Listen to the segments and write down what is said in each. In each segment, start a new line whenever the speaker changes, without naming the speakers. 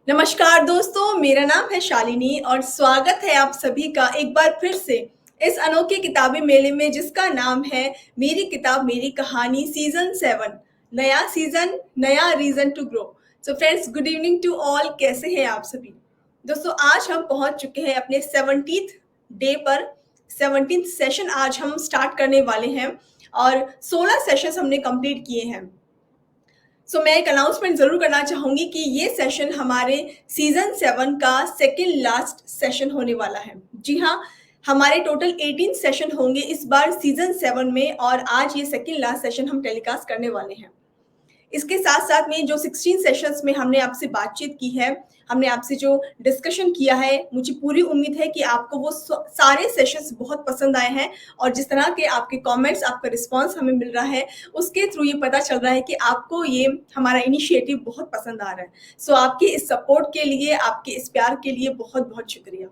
नमस्कार दोस्तों, मेरा नाम है शालिनी और स्वागत है आप सभी का एक बार फिर से इस अनोखे किताबी मेले में जिसका नाम है मेरी किताब मेरी कहानी सीजन 7। नया सीजन, नया reason to grow. So friends, good evening to all. कैसे हैं आप सभी दोस्तों? आज हम पहुंच चुके हैं अपने 17th डे पर। 17th सेशन आज हम स्टार्ट करने वाले हैं और 16 सेशंस हमने कंप्लीट किए हैं। मैं एक अनाउंसमेंट ज़रूर करना चाहूँगी कि ये सेशन हमारे सीज़न 7 का सेकंड लास्ट सेशन होने वाला है। जी हाँ, हमारे टोटल 18 सेशन होंगे इस बार सीज़न 7 में और आज ये सेकंड लास्ट सेशन हम टेलीकास्ट करने वाले हैं। इसके साथ-साथ में जो 16 सेशंस में हमने आपसे बातचीत की है, हमने आपसे जो डिस्कशन किया है, मुझे पूरी उम्मीद है कि आपको वो सारे सेशंस बहुत पसंद आए हैं और जिस तरह के आपके कमेंट्स, आपका रिस्पॉन्स हमें मिल रहा है, उसके थ्रू ये पता चल रहा है कि आपको ये हमारा इनिशिएटिव बहुत पसंद आ रहा है। आपके इस सपोर्ट के लिए, आपके इस प्यार के लिए बहुत-बहुत शुक्रिया।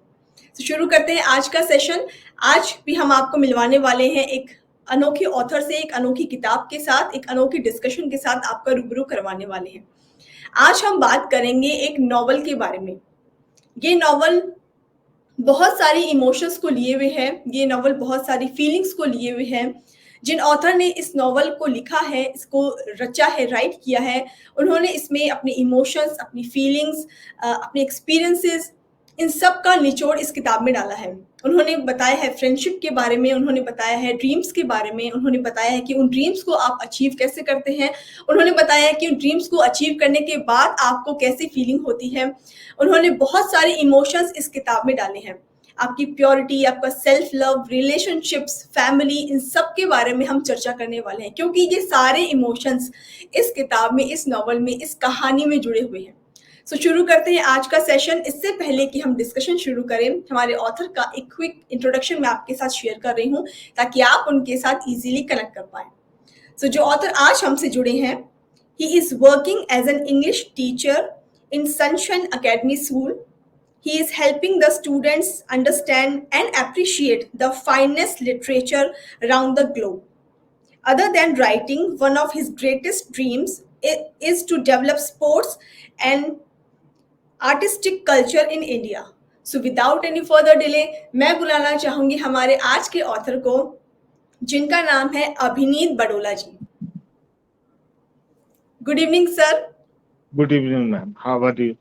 शुरू करते हैं आज का सेशन। आज भी हम आपको मिलवाने वाले हैं एक अनोखे ऑथर से, एक अनोखी किताब के साथ, एक अनोखी डिस्कशन के साथ आपका रूबरू करवाने वाले हैं। आज हम बात करेंगे एक नॉवल के बारे में। ये नॉवल बहुत सारी इमोशंस को लिए हुए है, ये नॉवल बहुत सारी फीलिंग्स को लिए हुए है। जिन ऑथर ने इस नॉवल को लिखा है, इसको रचा है, राइट किया है, उन्होंने इसमें अपने इमोशंस, अपनी फीलिंग्स, अपने एक्सपीरियंसेस, इन सब का निचोड़ इस किताब में डाला है। उन्होंने बताया है फ्रेंडशिप के बारे में, उन्होंने बताया है ड्रीम्स के बारे में, उन्होंने बताया है कि उन ड्रीम्स को आप अचीव कैसे करते हैं, उन्होंने बताया है कि उन ड्रीम्स को अचीव करने के बाद आपको कैसी फीलिंग होती है। उन्होंने बहुत सारे इमोशंस इस किताब में डाले हैं। आपकी प्योरिटी, आपका सेल्फ लव, रिलेशनशिप्स, फैमिली, इन सब के बारे में हम चर्चा करने वाले हैं क्योंकि ये सारे इमोशंस इस किताब में, इस नॉवल में, इस कहानी में जुड़े हुए हैं। शुरू करते हैं आज का सेशन। इससे पहले कि हम डिस्कशन शुरू करें, हमारे ऑथर का एक क्विक इंट्रोडक्शन मैं आपके साथ शेयर कर रही हूँ ताकि आप उनके साथ इजीली कनेक्ट कर पाएं। जो ऑथर आज हमसे जुड़े हैं, he is working as an English teacher in Sunshine Academy School. He is helping the students understand and appreciate the finest literature around the globe. Other than writing, one of his greatest dreams is to develop sports and artistic culture in India. Without any further delay, मैं बुलाना चाहूंगी हमारे आज के author को, जिनका नाम है Abhineet Badola ji. Good evening sir.
Good evening ma'am, how are you?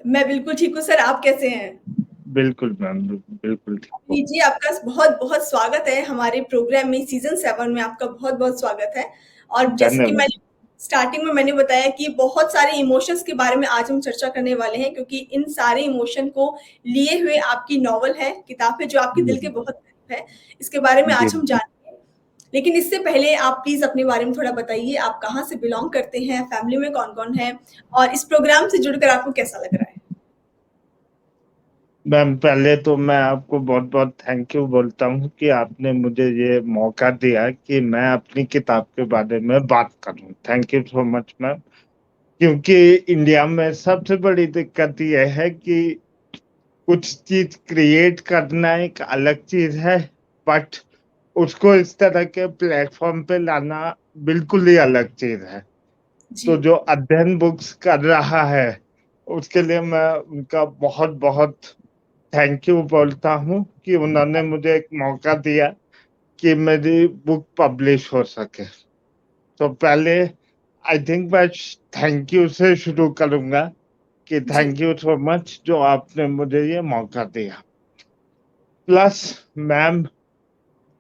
मैं बिल्कुल ठीक हूँ सर, आप कैसे हैं?
बिल्कुल मैम, बिल्कुल ठीक हूँ।
जी, आपका बहुत-बहुत स्वागत है हमारे प्रोग्राम में, सीज़न 7 में आपका बहुत-बहुत स्वागत है। और जैसे कि
धन्यवाद।
मैंने स्टार्टिंग में मैंने बताया कि बहुत सारे इमोशंस के बारे में आज हम चर्चा करने वाले हैं क्योंकि इन सारे इमोशन को लिए हुए आपकी नॉवल है, किताब है जो आपके दिल के बहुत करीब है। इसके बारे में
जी,
आज हम जानेंगे। लेकिन इससे पहले आप प्लीज़ अपने बारे में थोड़ा बताइए, आप कहाँ से बिलॉन्ग करते हैं, फैमिली में कौन-कौन है और इस प्रोग्राम से जुड़कर आपको कैसा लग रहा है?
मैम पहले तो मैं आपको बहुत बहुत थैंक यू बोलता हूँ कि आपने मुझे ये मौका दिया कि मैं अपनी किताब के बारे में बात करूँ। Thank you so much ma'am. क्योंकि इंडिया में सबसे बड़ी दिक्कत ये है कि कुछ चीज क्रिएट करना एक अलग चीज है, बट उसको इस तरह के प्लेटफॉर्म पे लाना बिल्कुल ही अलग चीज है।
जी।
तो जो अध्ययन बुक्स कर रहा है उसके लिए मैं उनका बहुत बहुत थैंक यू बोलता हूँ कि उन्होंने मुझे एक मौका दिया कि मेरी बुक पब्लिश हो सके। तो पहले आई थिंक मैं थैंक यू से शुरू करूंगा कि
जी।
थैंक यू सो मच जो आपने मुझे ये मौका दिया। प्लस मैम,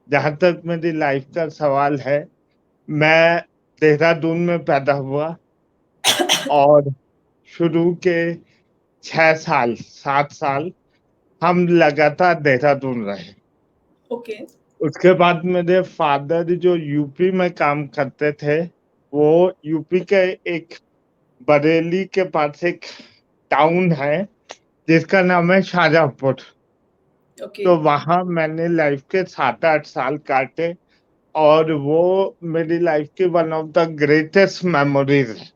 जहाँ तक मेरी लाइफ का सवाल है, मैं देहरादून में पैदा हुआ और शुरू के 6 साल 7 साल हम लगातार देहरादून रहे।
ओके।
उसके बाद मेरे फादर जो यूपी में काम करते थे, वो यूपी के एक बरेली के पास एक टाउन है जिसका नाम है शाहजहांपुर।
ओके।
तो वहां मैंने लाइफ के 7 8 साल काटे और वो मेरी लाइफ की one of the greatest memories है।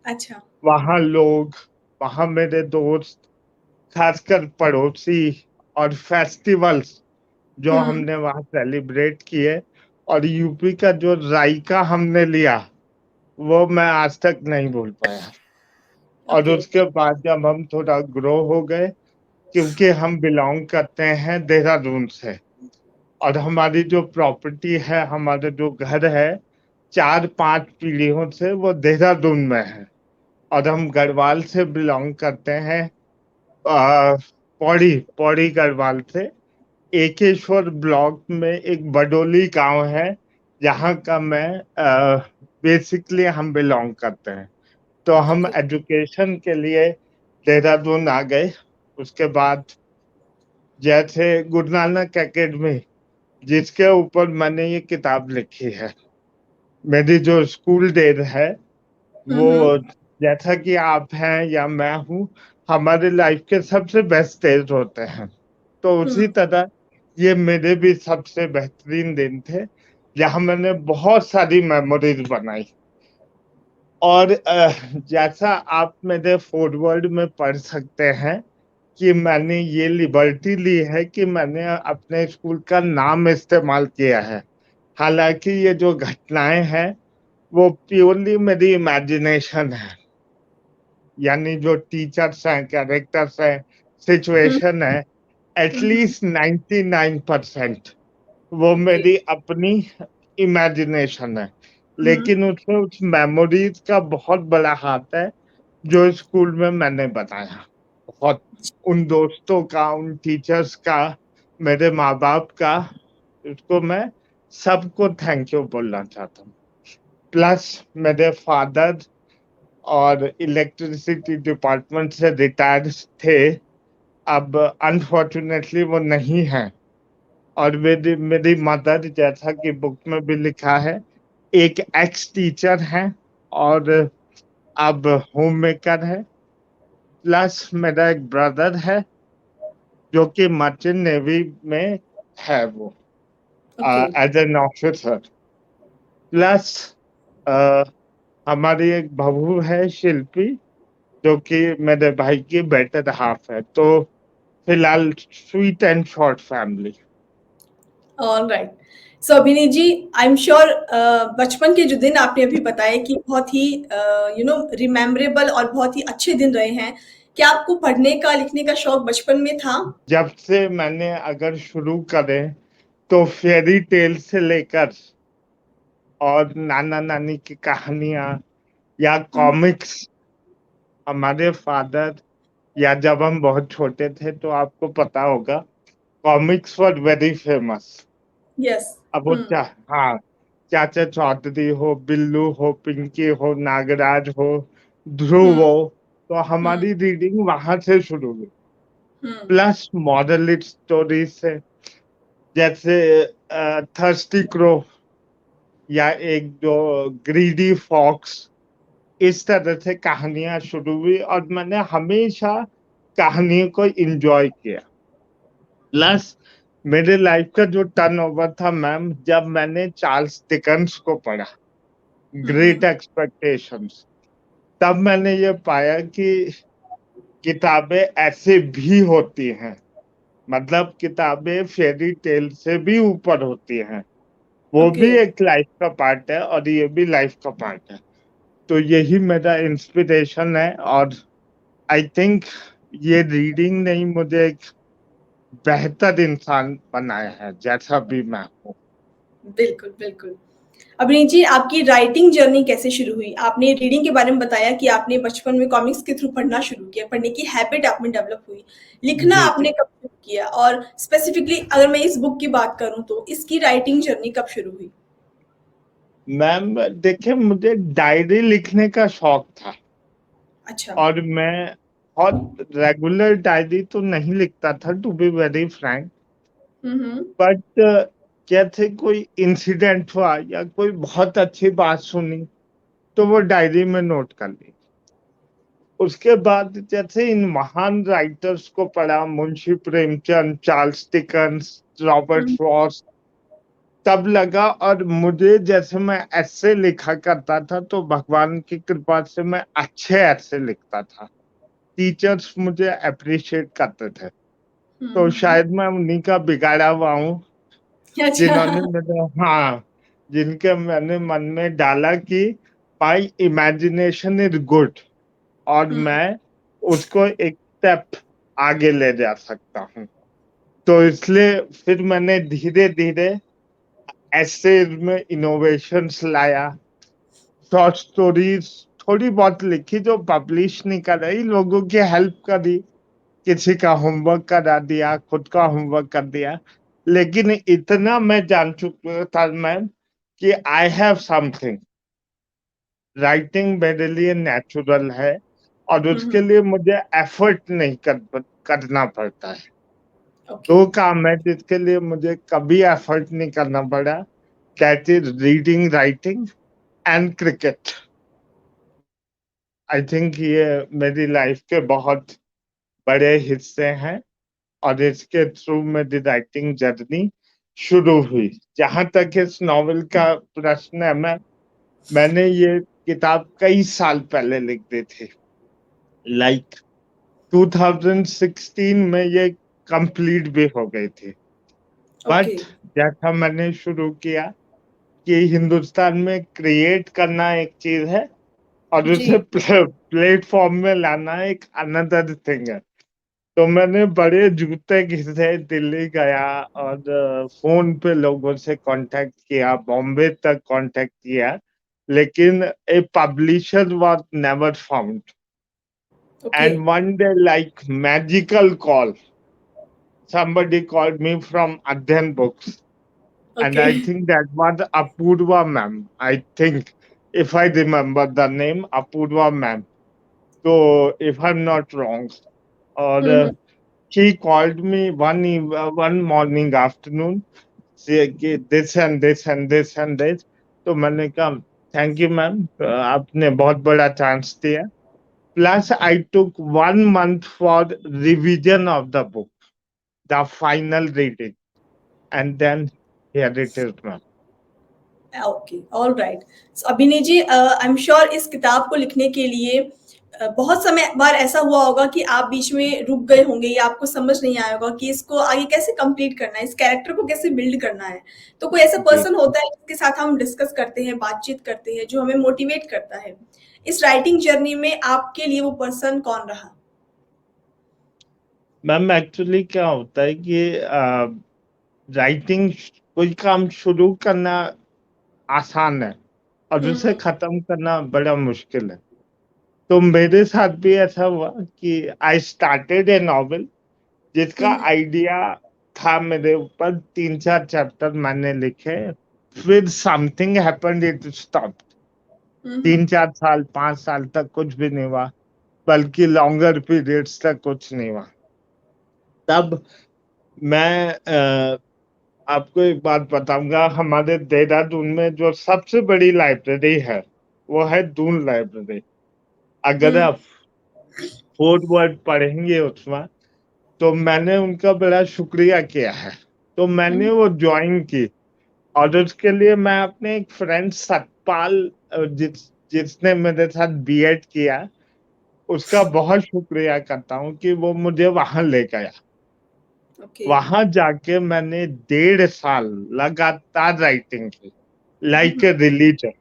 अच्छा।
वहाँ लोग, वहाँ मेरे दोस्त, खासकर पड़ोसी और फेस्टिवल्स जो
हुँ।
हमने वहाँ सेलिब्रेट किए और यूपी का जो जायका हमने लिया वो मैं आज तक नहीं भूल पाया। और
ओके।
उसके बाद जब हम थोड़ा ग्रो हो गए, क्योंकि हम बिलॉन्ग करते हैं देहरादून से, और हमारी जो प्रॉपर्टी है, हमारा जो घर है, 4-5 पीढ़ियों से वो देहरादून में है। और हम गढ़वाल से बिलॉन्ग करते हैं, पौड़ी पौड़ी गढ़वाल से। एकेश्वर ब्लॉक में एक बडोली गांव है, जहाँ का मैं बेसिकली हम बिलोंग करते हैं। तो हम
ओके।
एजुकेशन के लिए देहरादून आ गए। उसके बाद जैसे गुरु नानक एकेडमी, जिसके ऊपर मैंने ये किताब लिखी है, मेरी जो स्कूल डेज है, वो
हम्म।
जैसा कि आप हैं या मैं हूँ, हमारे लाइफ के सबसे बेस्ट डेज होते हैं। तो उसी
हम्म।
तरह ये मेरे भी सबसे बेहतरीन दिन थे, जहाँ मैंने बहुत सारी मेमोरीज बनाई। और जैसा आप मेरे फॉरवर्ड में पढ़ सकते हैं कि मैंने ये लिबर्टी ली है कि मैंने अपने स्कूल का नाम इस्तेमाल किया है। हालांकि ये जो घटनाएं हैं, वो प्योरली मेरी इमेजिनेशन है। यानी जो टीचर्स हैं, कैरेक्टर्स हैं,
हम्म।
सिचुएशन है,
हम्म।
एटलीस्ट 99% वो
ओके।
मेरी अपनी इमेजिनेशन है।
हम्म।
लेकिन उसमें उस मेमोरीज का बहुत बड़ा हाथ है, जो स्कूल में मैंने बताया। बहुत, उन दोस्तों का, उन टीचर्स का, मेरे माँ बाप का, उसको मैं सबको थैंक यू बोलना चाहता हूँ। प्लस मेरे फादर और इलेक्ट्रिसिटी डिपार्टमेंट से रिटायर्ड थे, अब अनफॉर्चुनेटली वो नहीं है। और मेरी मेरी मदर, जैसा कि बुक में भी लिखा है, एक एक्स टीचर है और अब होम मेकर है। प्लस मेरा एक ब्रदर है, जो कि मर्चेंट नेवी में है, वो
okay.
As an officer. Plus हमारी एक बहू है, शिल्पी, जो कि मेरे भाई की बेटर हाफ है। तो फिलहाल sweet and short family.
Alright. So Abhineet ji, I am sure बचपन के जो दिन आपने अभी बताए कि बहुत ही रिमेम्बरेबल और बहुत ही अच्छे दिन रहे हैं। क्या आपको पढ़ने का लिखने का शौक बचपन में था?
जब से मैंने अगर शुरू करें, तो फेरी टेल से लेकर और नाना नानी की कहानियां या
हम्म।
कॉमिक्स, हमारे फादर, या जब हम बहुत छोटे थे तो आपको पता होगा, comics were very famous.
Yes.
अब वो
हम्म।
हाँ, चाचा चौधरी हो, बिल्लू हो, पिंकी हो, नागराज हो, ध्रुव
हम्म।
हो, तो
हम्म।
हमारी रीडिंग वहां से शुरू हुई।
हम्म।
प्लस मॉडल स्टोरी से, जैसे थर्स्टी क्रो, या एक जो ग्रीडी फॉक्स, इस तरह से कहानियां शुरू हुई और मैंने हमेशा कहानियों को एंजॉय किया। प्लस मेरे लाइफ का जो टर्न ओवर था मैम, जब मैंने चार्ल्स डिकेंस को पढ़ा, ग्रेट
हम्म।
एक्सपेक्टेशंस, तब मैंने ये पाया कि किताबें ऐसे भी होती हैं। मतलब किताबें फेरी टेल से भी ऊपर होती हैं। वो
ओके।
भी एक लाइफ का पार्ट है और ये भी लाइफ का पार्ट है। तो यही मेरा इंस्पिरेशन है। और आई थिंक ये रीडिंग ने ही मुझे एक बेहतर इंसान बनाया है, जैसा भी मैं हूँ।
बिल्कुल, बिल्कुल। अभिनीत जी, आपकी राइटिंग जर्नी कैसे शुरू हुई? आपने रीडिंग के बारे में बताया कि आपने बचपन में कॉमिक्स के थ्रू पढ़ना शुरू किया, पढ़ने की हैबिट आप में डेवलप हुई। लिखना
जी जी
आपने कब शुरू किया? और स्पेसिफिकली अगर मैं इस बुक की बात करूँ तो इसकी राइटिंग जर्नी कब शुरू हुई?
मैम, देखिए, मुझे डायरी लिखने का शौक था।
अच्छा।
और मैं बहुत रेगुलर डायरी तो नहीं लिखता था, टू बी वेरी फ्रैंक।
हुँ, हुँ।
बट क्या थे, कोई इंसिडेंट हुआ या कोई बहुत अच्छी बात सुनी, तो वो डायरी में नोट कर ली। उसके बाद जैसे इन महान राइटर्स को पढ़ा, Munshi Premchand, Charles Dickens, Robert
हुँ,
फ्रॉस्ट, तब लगा। और मुझे, जैसे मैं ऐसे लिखा करता था, तो भगवान की कृपा से मैं अच्छे ऐसे लिखता था। टीचर्स मुझे अप्रिशिएट करते थे।
हुँ,
तो
हुँ।
शायद मैं उन्हीं का बिगाड़ा हुआ हूँ,
अच्छा।
जिन्होंने मेरे, हाँ, जिनके मैंने मन में डाला कि माई इमेजिनेशन इज गुड, और
हुँ,
मैं उसको एक स्टेप आगे ले जा सकता हूँ। तो इसलिए फिर मैंने धीरे-धीरे एसेज़ में इनोवेशंस लाया, शॉर्ट स्टोरीज़ थोड़ी बहुत लिखी जो पब्लिश नहीं कर रही, लोगों की हेल्प करी, किसी का होमवर्क करा दिया, खुद का होमवर्क कर दिया। लेकिन इतना मैं जान चुका था मैम कि आई हैव समथिंग, राइटिंग मेरे लिए नेचुरल है और
हुँ,
उसके
हुँ,
लिए मुझे एफर्ट नहीं करना पड़ता है।
ओके,
2 काम है जिसके लिए मुझे कभी एफर्ट नहीं करना पड़ा, that is reading, writing and cricket. I think ये मेरी लाइफ के बहुत बड़े हिस्से हैं और इसके थ्रू मेरी राइटिंग जर्नी शुरू हुई। जहाँ तक इस नॉवेल का प्रश्न है, मैंने ये किताब कई साल पहले लिख दी थी। लाइक 2016 में ये कंप्लीट भी हो गई थी।
ओके,
बट जैसा मैंने शुरू किया कि हिंदुस्तान में क्रिएट करना एक चीज़ है और
जी,
उसे प्लेटफ़ॉर्म में लाना एक अनदर थिंग है। तो मैंने बड़े जूते घिसे, दिल्ली गया और फ़ोन पे लोगों से कॉन्टैक्ट किया, बॉम्बे तक कॉन्टैक्ट किया, लेकिन a publisher was never found.
Okay,
and one day, like magical call, somebody called me from Adyan Books, and
okay,
I think that was Apurva ma'am. I think, if I remember the name, Apurva ma'am. So, if I'm not wrong, or
hmm, hmm,
she called me one morning afternoon, say कि this and this and this and this. तो मैंने कहा thank you ma'am, आपने बहुत बड़ा chance दिया. Plus, I took 1 month for revision of the book, the final reading, and then here it is, ma'am.
Okay, alright. So Abhini ji, I am sure इस किताब को लिखने के लिए बहुत समय बार ऐसा हुआ होगा कि आप बीच में रुक गए होंगे या आपको समझ नहीं आया होगा कि इसको आगे कैसे कंप्लीट करना है, इस कैरेक्टर को कैसे बिल्ड करना है। तो कोई ऐसा
जी,
पर्सन होता है जिसके साथ हम डिस्कस करते हैं, बातचीत करते हैं, जो हमें मोटिवेट करता है। इस राइटिंग जर्नी में आपके लिए वो पर्सन कौन रहा?
मैम एक्चुअली क्या होता है कि राइटिंग कोई काम शुरू करना आसान है और
हुँ,
उसे
हुँ,
खत्म करना बड़ा मुश्किल है। तो मेरे साथ भी ऐसा हुआ कि आई स्टार्टेड ए नॉवेल
हुँ,
जिसका
हुँ,
आइडिया था मेरे ऊपर, 3-4 चैप्टर मैंने लिखे, फिर समथिंग हैपेंड, इट स्टॉप्ड।
हुँ, हुँ,
3-4 साल, 5 साल तक कुछ भी नहीं हुआ, बल्कि लॉन्गर पीरियड्स तक कुछ नहीं हुआ। तब मैं आपको एक बात बताऊँगा, हमारे देहरादून में जो सबसे बड़ी लाइब्रेरी है, वो है दून लाइब्रेरी। अगर
हुँ,
आप 4 वर्ड पढ़ेंगे उसमें, तो मैंने उनका बड़ा शुक्रिया किया है। तो
हुँ,
मैंने वो जॉइन की और उसके लिए मैं अपने एक फ्रेंड सतपाल, जिसने मेरे साथ बीएड किया, उसका बहुत शुक्रिया करता हूँ कि वो मुझे वहाँ ले गया।
ओके,
वहाँ जाके मैंने 1.5 साल लगातार राइटिंग की,
हुँ,
लाइक
हुँ,
ए रिलीजन।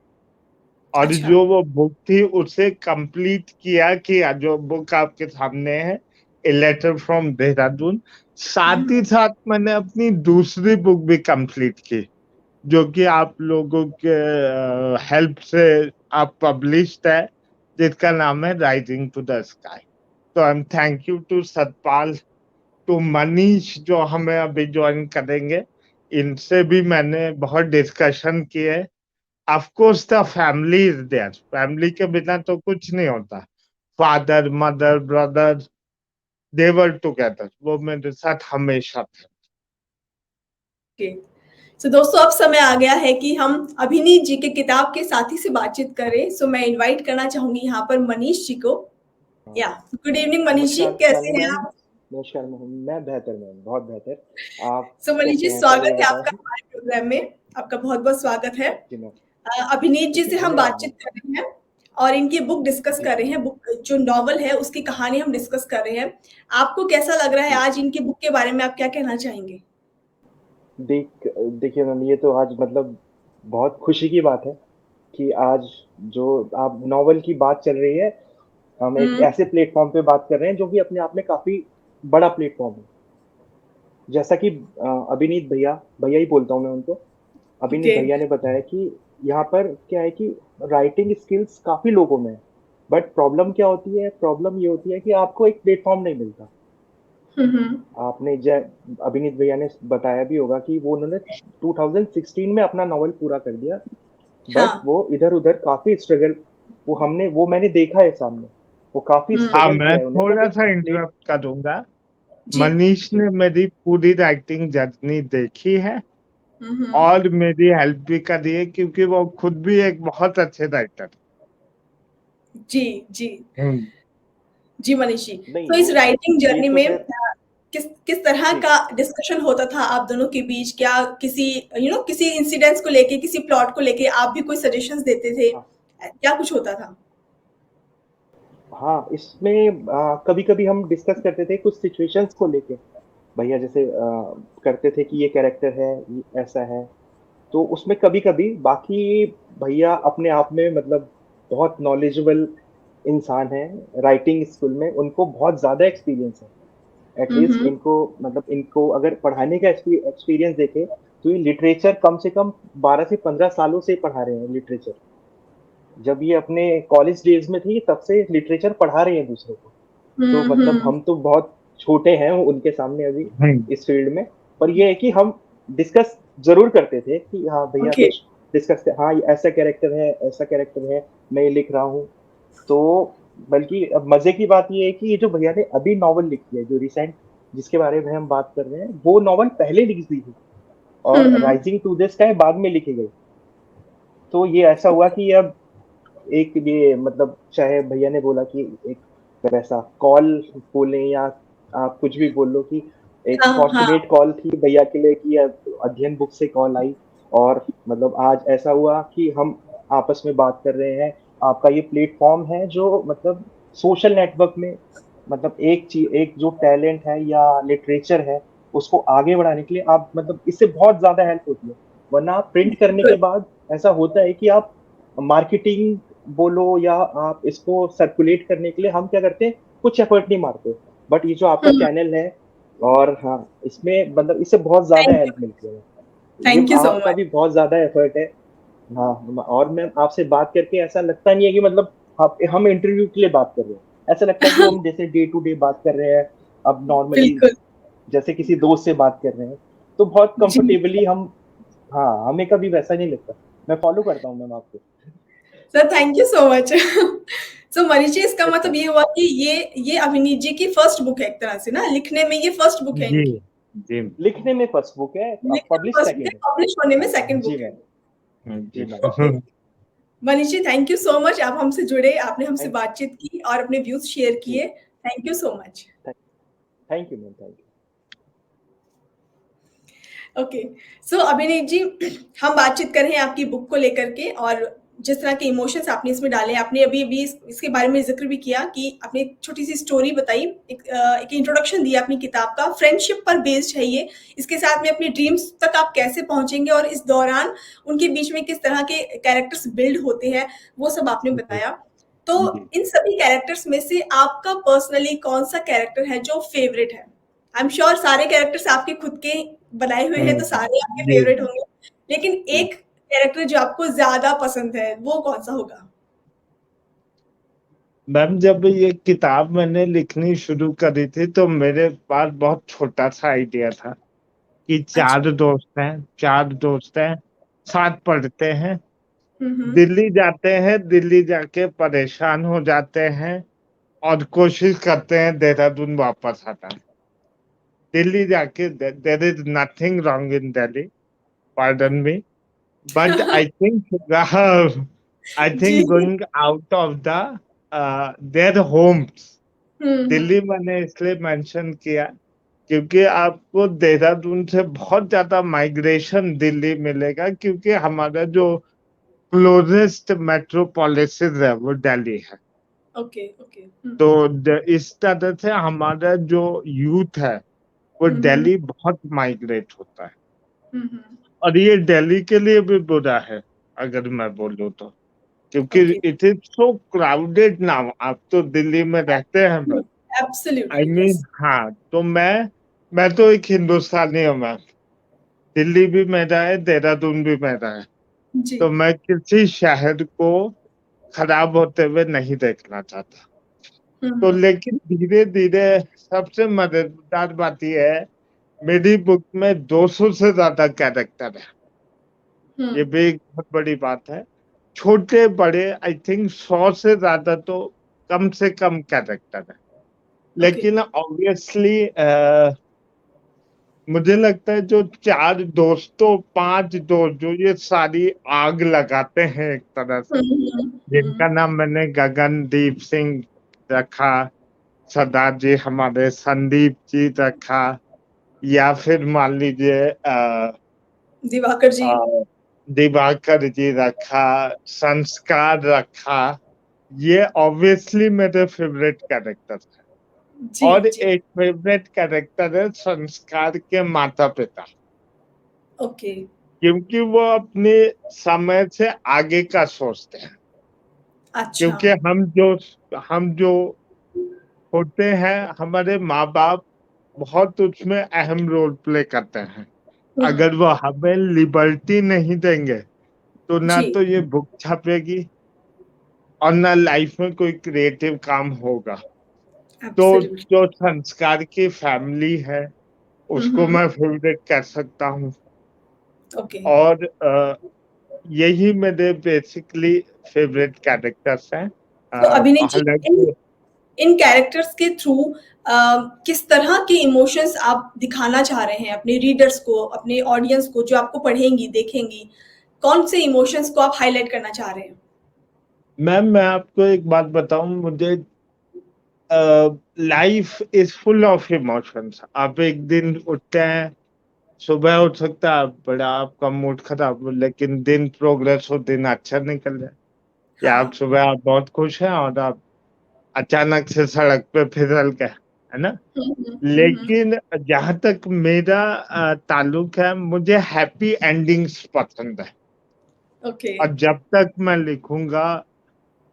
और
अच्छा,
जो वो बुक थी उसे कंप्लीट किया जो बुक आपके सामने है, ए लेटर फ्रॉम देहरादून।
हुँ,
साथ ही
हुँ,
साथ मैंने अपनी दूसरी बुक भी कंप्लीट की, जो कि आप लोगों के हेल्प से आप पब्लिश्ड है, जिसका नाम है राइजिंग टू द स्काई। तो I am thank you to Satpal, to Manish जो हमें अभी ज्वाइन करेंगे, इनसे भी मैंने बहुत डिस्कशन किए। Of course the family is there, family के बिना तो कुछ नहीं होता। Father, mother, brother, they were together, वो मेरे साथ हमेशा थे।
ओके। सो दोस्तों, अब समय आ गया है कि हम अभिनीत जी के किताब के साथी से बातचीत करें। सो मैं इनवाइट करना चाहूँगी यहाँ पर मनीष जी को।
हाँ,
या गुड इवनिंग मनीष जी,
नमस्कार
कैसे
शालिनी
हैं
मैम।
आप?
नमस्कार मैम, मैं बेहतर मैम, बहुत बेहतर। आप
सो मनीष जी,
कैसे हैं पहले
स्वागत
ये
है
बताएँ?
आपका हमारे प्रोग्राम में। आपका बहुत-बहुत स्वागत है।
जी मैम,
अभिनीत जी
जी
से हम
धन्यवाद
बातचीत
मैम।
कर रहे हैं और इनकी बुक डिस्कस
जी,
कर रहे हैं। बुक जो नॉवल है उसकी कहानी हम डिस्कस कर रहे हैं। आपको कैसा लग रहा है
जी।
आज इनकी बुक के बारे में आप क्या कहना चाहेंगे?
देखिए मैम, ये तो आज मतलब बहुत खुशी की बात है कि आज जो आप नॉवल की बात चल रही है, हम एक
हम्म।
ऐसे प्लेटफॉर्म पे बात कर रहे हैं जो कि अपने आप में काफी बड़ा प्लेटफॉर्म है। जैसा कि अभिनीत भैया भैया ही बोलता हूँ मैं उनको, अभिनीत
ओके।
भैया ने बताया कि यहाँ पर क्या है कि राइटिंग स्किल्स काफी लोगों में है, बट प्रॉब्लम क्या होती है, प्रॉब्लम ये होती है कि आपको एक प्लेटफॉर्म नहीं मिलता।
हम्म।
आपने अभिनीत भैया ने बताया भी होगा कि वो उन्होंने 2016 में अपना नॉवल पूरा कर दिया, बट
हाँ।
वो इधर उधर काफी स्ट्रगल, वो मैंने देखा है सामने, वो काफी
हाँ,
स्ट्रगल
मैं
किया है उन्होंने
थोड़ा
एक
सा
प्लेट।
इंटरप्ट करूंगा।
जी।
मनीष ने मेरी पूरी राइटिंग जर्नी देखी है
हम्म।
और मेरी हेल्प भी करी है, क्योंकि वो खुद भी एक बहुत अच्छे राइटर।
जी। जी।
हम्म।
जी मनीष जी,
नहीं
तो इस
वो,
राइटिंग
ये
जर्नी
तो
में
खैर,
किस किस तरह
जी
का डिस्कशन होता था आप दोनों के बीच? क्या किसी किसी इंसिडेंट्स को लेके, किसी प्लॉट को लेके आप भी कोई सजेशंस देते थे?
हाँ
क्या कुछ होता था?
हाँ, इसमें कभी कभी हम डिस्कस करते थे कुछ सिचुएशंस को लेके। भैया जैसे करते थे कि ये कैरेक्टर है, ये ऐसा है, तो उसमें कभी कभी बाकी भैया अपने आप में मतलब बहुत नॉलेजेबल इंसान है राइटिंग स्कूल में, उनको बहुत ज्यादा एक्सपीरियंस है। एटलीस्ट
हम्म।
इनको मतलब इनको अगर पढ़ाने का एक्सपीरियंस देखे तो ये लिटरेचर कम से कम 12 से 15 सालों से पढ़ा रहे हैं लिटरेचर। जब ये अपने कॉलेज डेज में थे तब से लिटरेचर पढ़ा रहे हैं दूसरों को। तो मतलब
हम्म।
हम तो बहुत छोटे हैं उनके सामने अभी
हम्म।
इस फील्ड में, पर ये है कि हम डिस्कस जरूर करते थे कि हाँ भैया
ओके।
कुछ डिस्कस, हाँ ये ऐसा कैरेक्टर है, ऐसा कैरेक्टर है, मैं ये लिख रहा हूँ। तो बल्कि अब मजे की बात ये है कि ये जो भैया ने अभी नॉवल लिखी है जो रिसेंट, जिसके बारे में हम बात कर रहे हैं, वो नॉवल पहले लिख दी थी और
हम्म।
राइजिंग टू द स्काई बाद में लिखी गई। तो ये ऐसा हुआ कि अब एक ये मतलब चाहे भैया ने बोला कि एक वैसा कॉल बोलें या आप कुछ भी बोल लो कि एक
हाँ हाँ।
फॉर्चुनेट कॉल थी भैया के लिए कि अध्ययन बुक से कॉल आई, और मतलब आज ऐसा हुआ कि हम आपस में बात कर रहे हैं। आपका ये प्लेटफॉर्म है जो मतलब सोशल नेटवर्क में मतलब एक चीज, एक जो टैलेंट है या लिटरेचर है उसको आगे बढ़ाने के लिए आप मतलब इससे बहुत ज्यादा हेल्प होती है। वरना आप प्रिंट करने के
बिल्कुल।
बाद ऐसा होता है कि आप मार्केटिंग बोलो या आप इसको सर्कुलेट करने के लिए हम क्या करते हैं, कुछ एफर्ट नहीं मारते। बट ये जो आपका
हम्म।
चैनल है, और हाँ इसमें मतलब इससे बहुत ज्यादा
थैंक यू।
हेल्प मिलती है। ये
थैंक यू सो
आपका
मच।
भी बहुत ज्यादा एफर्ट है। हाँ, और मैं आपसे बात करके ऐसा लगता नहीं है कि मतलब हम इंटरव्यू के लिए बात कर रहे हैं, ऐसा लगता है कि हम जैसे डे टू डे बात कर रहे हैं अब नॉर्मली,
बिल्कुल।
जैसे किसी दोस्त से बात कर रहे हैं, तो बहुत
जी।
कंफर्टेबली हम, हाँ हमें कभी वैसा नहीं लगता। मैं फॉलो करता हूँ मैम आपको।
Sir thank you so much. So Manish ji, इसका मतलब ये हुआ कि ये अभिनीत जी की फर्स्ट बुक है एक तरह से ना, लिखने में ये फर्स्ट बुक है
जी।
इनकी।
जी।
लिखने में फर्स्ट बुक है,
लिखने में
पब्लिश
फर्स्ट बुक है,
सेकंड है।
पब्लिश होने में सेकंड
जी
बुक है।
मैम।
जी।
जी ma'am.
Okay. Manish ji, thank you so much, आप हमसे जुड़े, आपने हमसे
थैंक
बातचीत की और अपने व्यूज शेयर
जी,
किए। Thank you so much.
Thank you ma'am, thank you.
Okay. So Abhineet ji, हम बातचीत कर रहे हैं आपकी बुक को लेकर के, और जिस तरह के इमोशंस आपने इसमें डाले, आपने अभी अभी इसके बारे में जिक्र भी किया कि आपने एक छोटी सी स्टोरी बताई, एक इंट्रोडक्शन दिया अपनी किताब का, फ्रेंडशिप पर बेस्ड है ये। इसके साथ में अपने ड्रीम्स तक आप कैसे पहुंचेंगे और इस दौरान उनके बीच में किस तरह के कैरेक्टर्स बिल्ड होते हैं, वो सब आपने
जी।
बताया। तो
जी।
इन सभी कैरेक्टर्स में से आपका पर्सनली कौन सा कैरेक्टर है जो फेवरेट है? आई एम श्योर सारे कैरेक्टर्स आपके खुद के बनाए हुए हैं, तो सारे आपके
जी।
फेवरेट होंगे, लेकिन
जी
एक कैरेक्टर जो आपको ज्यादा पसंद है वो कौन सा होगा?
मैम, जब ये किताब मैंने लिखनी शुरू करी थी तो मेरे पास बहुत छोटा सा आइडिया था कि
अच्छा।
चार दोस्त हैं, साथ पढ़ते हैं,
हम्म।
दिल्ली जाते हैं, दिल्ली जाके परेशान हो जाते हैं और कोशिश करते हैं देहरादून वापस आना। दिल्ली जाके there is nothing wrong in Delhi, pardon me, but I
जी।
Think going out of the their homes.
Hmm.
Delhi मैंने इसलिए मेंशन किया क्योंकि आपको देहरादून से बहुत ज्यादा माइग्रेशन दिल्ली मिलेगा, क्योंकि हमारा जो क्लोजेस्ट मेट्रोपोलिस है वो दिल्ली है।
Okay okay.
तो इस तरह से हमारा जो यूथ है वो
हम्म।
दिल्ली बहुत माइग्रेट होता है,
हम्म।
और ये दिल्ली के लिए भी बुरा है अगर मैं बोलूँ तो। क्योंकि
okay.
It is so crowded now. आप तो दिल्ली में रहते हैं ma'am, I
absolutely,
mean
yes.
हाँ, तो मैं तो एक हिंदुस्तानी हूँ मैम। दिल्ली भी मेरा है, देहरादून भी मेरा है।
जी।
तो मैं किसी शहर को खराब होते हुए नहीं देखना चाहता। तो
हम्म।
लेकिन धीरे धीरे सबसे मजेदार बात यह है, मेरी बुक में 200 से ज्यादा कैरेक्टर है। ये
हम्म।
भी एक बहुत बड़ी बात है। छोटे बड़े आई थिंक 100 से ज्यादा तो कम से कम कैरेक्टर है।
ओके।
लेकिन ऑब्वियसली मुझे लगता है जो 4 दोस्तों 5 दोस्त जो ये सारी आग लगाते हैं एक तरह से, जिनका नाम मैंने गगनदीप सिंह रखा, सरदार जी हमारे संदीप जी रखा, या फिर मान लीजिए
दिवाकर जी।
अ, दिवाकर जी रखा, संस्कार रखा। ये ऑब्वियसली मेरे फेवरेट कैरेक्टर है।
जी।
और
जी।
एक फेवरेट कैरेक्टर है संस्कार के माता पिता,
ओके।
क्योंकि वो अपने समय से आगे का सोचते हैं।
अच्छा।
क्योंकि हम जो होते हैं, हमारे माँ बाप बहुत उसमें अहम रोल प्ले करते हैं।
हम्म।
अगर वो हमें लिबर्टी नहीं देंगे तो ना
जी।
तो ये बुक छपेगी और ना लाइफ में कोई क्रिएटिव काम होगा। तो
एब्सोल्युटली।
जो संस्कार की फैमिली है उसको
हम्म।
मैं फेवरेट कर सकता हूँ।
ओके।
और यही मेरे बेसिकली फेवरेट कैरेक्टर्स हैं।
तो अभिनय जी, इन
हालांकि
इन कैरेक्टर्स के थ्रू किस तरह के इमोशंस आप दिखाना चाह रहे हैं अपने रीडर्स को, अपने ऑडियंस को जो आपको पढ़ेंगी, देखेंगी? कौन से इमोशंस को आप हाइलाइट करना चाह रहे हैं?
मैम मैं आपको एक बात बताऊं, मुझे life is full of emotions. आप एक दिन उठते हैं, सुबह उठ सकता है बड़ा आपका मूड खराब हो, लेकिन दिन प्रोग्रेस हो, दिन अच्छा निकल जाए। या आप
हाँ।
सुबह आप बहुत खुश हैं और आप अचानक से सड़क पे फिसल गए, है ना।
हम्म।
लेकिन जहां तक मेरा ताल्लुक है, मुझे हैप्पी एंडिंग्स पसंद है।
ओके।
और जब तक मैं लिखूंगा,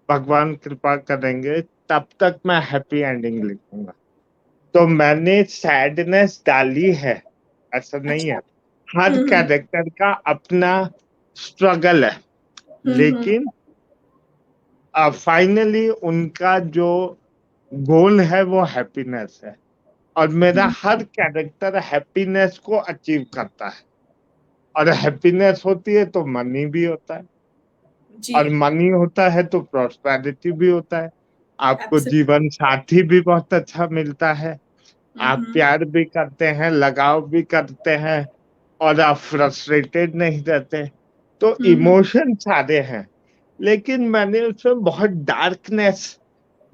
भगवान कृपा करेंगे, तब तक मैं हैप्पी एंडिंग लिखूंगा। तो मैंने सैडनेस डाली है, ऐसा नहीं
अच्छा।
है। हर
हम्म।
कैरेक्टर का अपना स्ट्रगल है,
हम्म।
लेकिन फाइनली उनका जो गोल है वो हैप्पीनेस है। और मेरा
हम्म।
हर कैरेक्टर हैप्पीनेस को अचीव करता है। और हैप्पीनेस होती है तो मनी भी होता है,
जी।
और मनी होता है तो प्रॉस्पेरिटी भी होता है। आपको
एब्सोल्युटली।
जीवन साथी भी बहुत अच्छा मिलता है। आप
हम्म।
प्यार भी करते हैं, लगाव भी करते हैं, और आप फ्रस्ट्रेटेड नहीं रहते। तो
हम्म।
इमोशन सारे हैं, लेकिन मैंने उसमें बहुत डार्कनेस,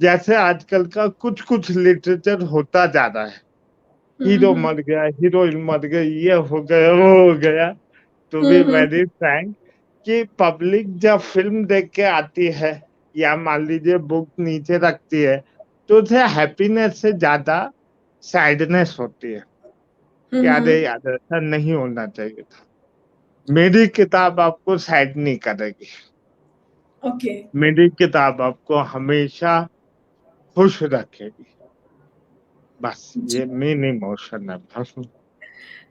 जैसे आजकल का कुछ कुछ लिटरेचर होता जा रहा है, हीरो
हम्म।
मर गया, हीरोइन मर गई, ये हो गया वो हो गया। To be
hmm.
Very frank, कि पब्लिक जब फिल्म देख के आती है या मान लीजिए बुक नीचे रखती है, तो उसे हैप्पीनेस से ज्यादा सैडनेस होती है कि अरे
हम्म।
यार ऐसा नहीं होना चाहिए था। मेरी किताब आपको सैड नहीं करेगी।
ओके।
मेरी किताब आपको हमेशा खुश रखेगी। बस
जी।
ये मेन इमोशन है बस।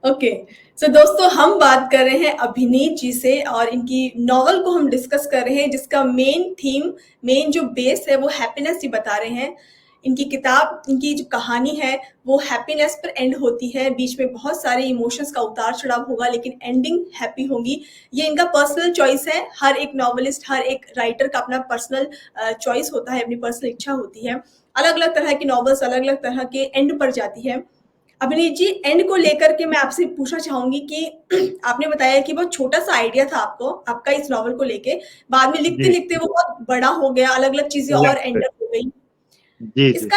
ओके। सो दोस्तों, हम बात कर रहे हैं अभिनीत जी से और इनकी नॉवल को हम डिस्कस कर रहे हैं, जिसका मेन थीम, मेन जो बेस है वो हैप्पीनेस ही बता रहे हैं। इनकी किताब, इनकी जो कहानी है वो हैप्पीनेस पर एंड होती है। बीच में बहुत सारे इमोशंस का उतार चढ़ाव होगा, लेकिन एंडिंग हैप्पी होगी। ये इनका पर्सनल चॉइस है। हर एक नॉवलिस्ट, हर एक राइटर का अपना पर्सनल चॉइस होता है, अपनी पर्सनल इच्छा होती है। अलग अलग तरह की नॉवेल्स अलग अलग तरह के एंड पर जाती है। अभिनीत जी, एंड को लेकर के मैं आपसे पूछना चाहूंगी कि आपने बताया कि बहुत छोटा सा आइडिया था आपको, आपका इस नॉवल को लेके। बाद में लिखते
जी,
लिखते वो बहुत बड़ा हो गया, अलग अलग चीजें और
लगते,
एंड अप हो गई।
जी जी।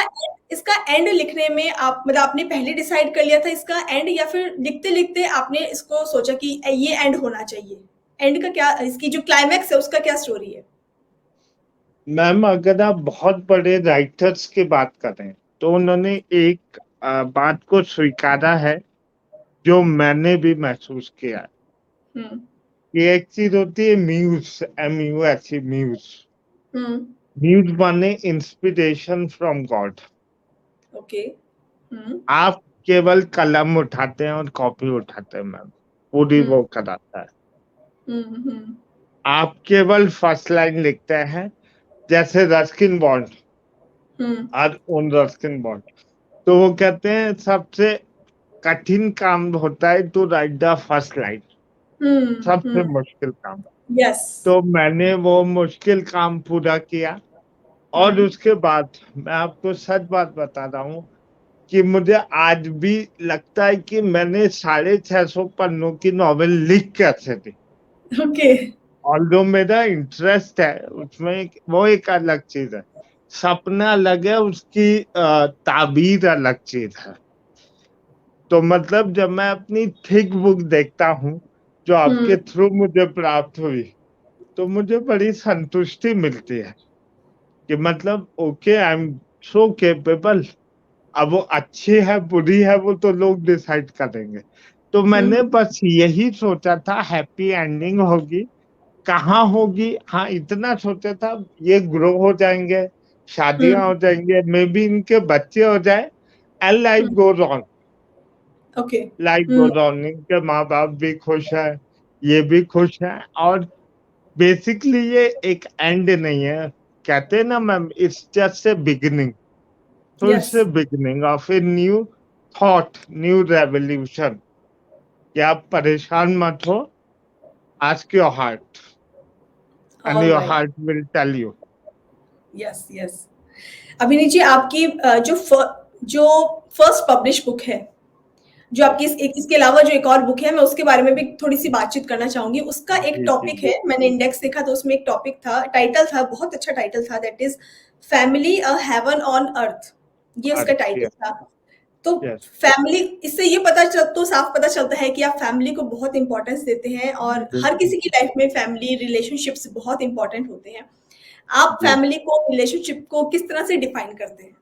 इसका एंड लिखने में आप, मतलब आपने पहले डिसाइड कर लिया था इसका एंड, या फिर लिखते लिखते आपने इसको सोचा कि ये एंड होना चाहिए? एंड का क्या, इसकी जो क्लाइमैक्स है उसका क्या स्टोरी है?
मैम अगर आप बहुत बड़े राइटर्स की बात करें, तो उन्होंने एक बात को स्वीकारा है, जो मैंने भी महसूस किया है।
हम्म।
कि एक चीज होती है म्यूज, MUSE, म्यूज।
हम्म।
न्यूज माने इंस्पिरेशन फ्रॉम गॉड।
ओके। हम्म।
आप केवल कलम उठाते हैं और कॉपी उठाते हैं मैम, पूरी
हम्म।
वो कराता है।
हम्म।
आप केवल फर्स्ट लाइन लिखते हैं, जैसे रस्किन बॉन्ड
हम्म।
और उन रस्किन बॉन्ड, तो वो कहते हैं सबसे कठिन काम होता है to write the first line, सबसे
हम्म।
मुश्किल काम।
यस।
तो मैंने वो मुश्किल काम पूरा किया, और
हम्म।
उसके बाद मैं आपको सच बात बता रहा हूँ कि मुझे आज भी लगता है कि मैंने 650 पन्नों की नॉवेल लिख कैसे दी।
ओके।
ऑल्दो मेरा इंटरेस्ट है उसमें, वो एक अलग चीज है, सपना अलग है, उसकी ताबीर अलग चीज है। तो मतलब जब मैं अपनी थिक बुक देखता हूँ जो आपके
हम्म।
थ्रू मुझे प्राप्त हुई, तो मुझे बड़ी संतुष्टि मिलती है कि मतलब okay, I am so capable. अब वो अच्छी है बुरी है वो तो लोग डिसाइड करेंगे। तो मैंने
हम्म।
बस यही सोचा था, हैप्पी एंडिंग होगी, कहाँ होगी, हाँ इतना सोचा था, ये ग्रो हो जाएंगे, शादियां
हम्म।
हो जाएंगे, मे बी इनके बच्चे हो जाए, and life
hmm.
Goes on.
Okay.
Life
hmm.
Goes on, इनके माँ बाप भी खुश है, ये भी खुश है, और बेसिकली ये एक एंड नहीं है। कहते हैं ना ma'am, it's just a beginning. तो
yes.
It's a beginning of a new thought, new revolution. कि आप परेशान मत हो, ask your heart and
all
your
right.
Heart will tell you.
Yes, yes. Abhineet ji, आपकी जो फर्स्ट पब्लिश बुक है, जो आपकी इसके अलावा जो एक और बुक है, मैं उसके बारे में भी थोड़ी सी बातचीत करना चाहूंगी। उसका एक
जी जी
टॉपिक है, मैंने इंडेक्स देखा तो उसमें एक टॉपिक था, टाइटल था, बहुत अच्छा टाइटल था, that is family a heaven on earth. ये उसका
अर्थ,
टाइटल
यस
था। तो
यस।
फैमिली, इससे ये तो साफ पता चलता है कि आप फैमिली को बहुत इंपॉर्टेंस देते हैं, और हर
बिल्कुल।
किसी की लाइफ में फैमिली रिलेशनशिप्स बहुत इंपॉर्टेंट होते हैं। आप
जी,
फैमिली को, रिलेशनशिप को किस तरह से डिफाइन करते हैं?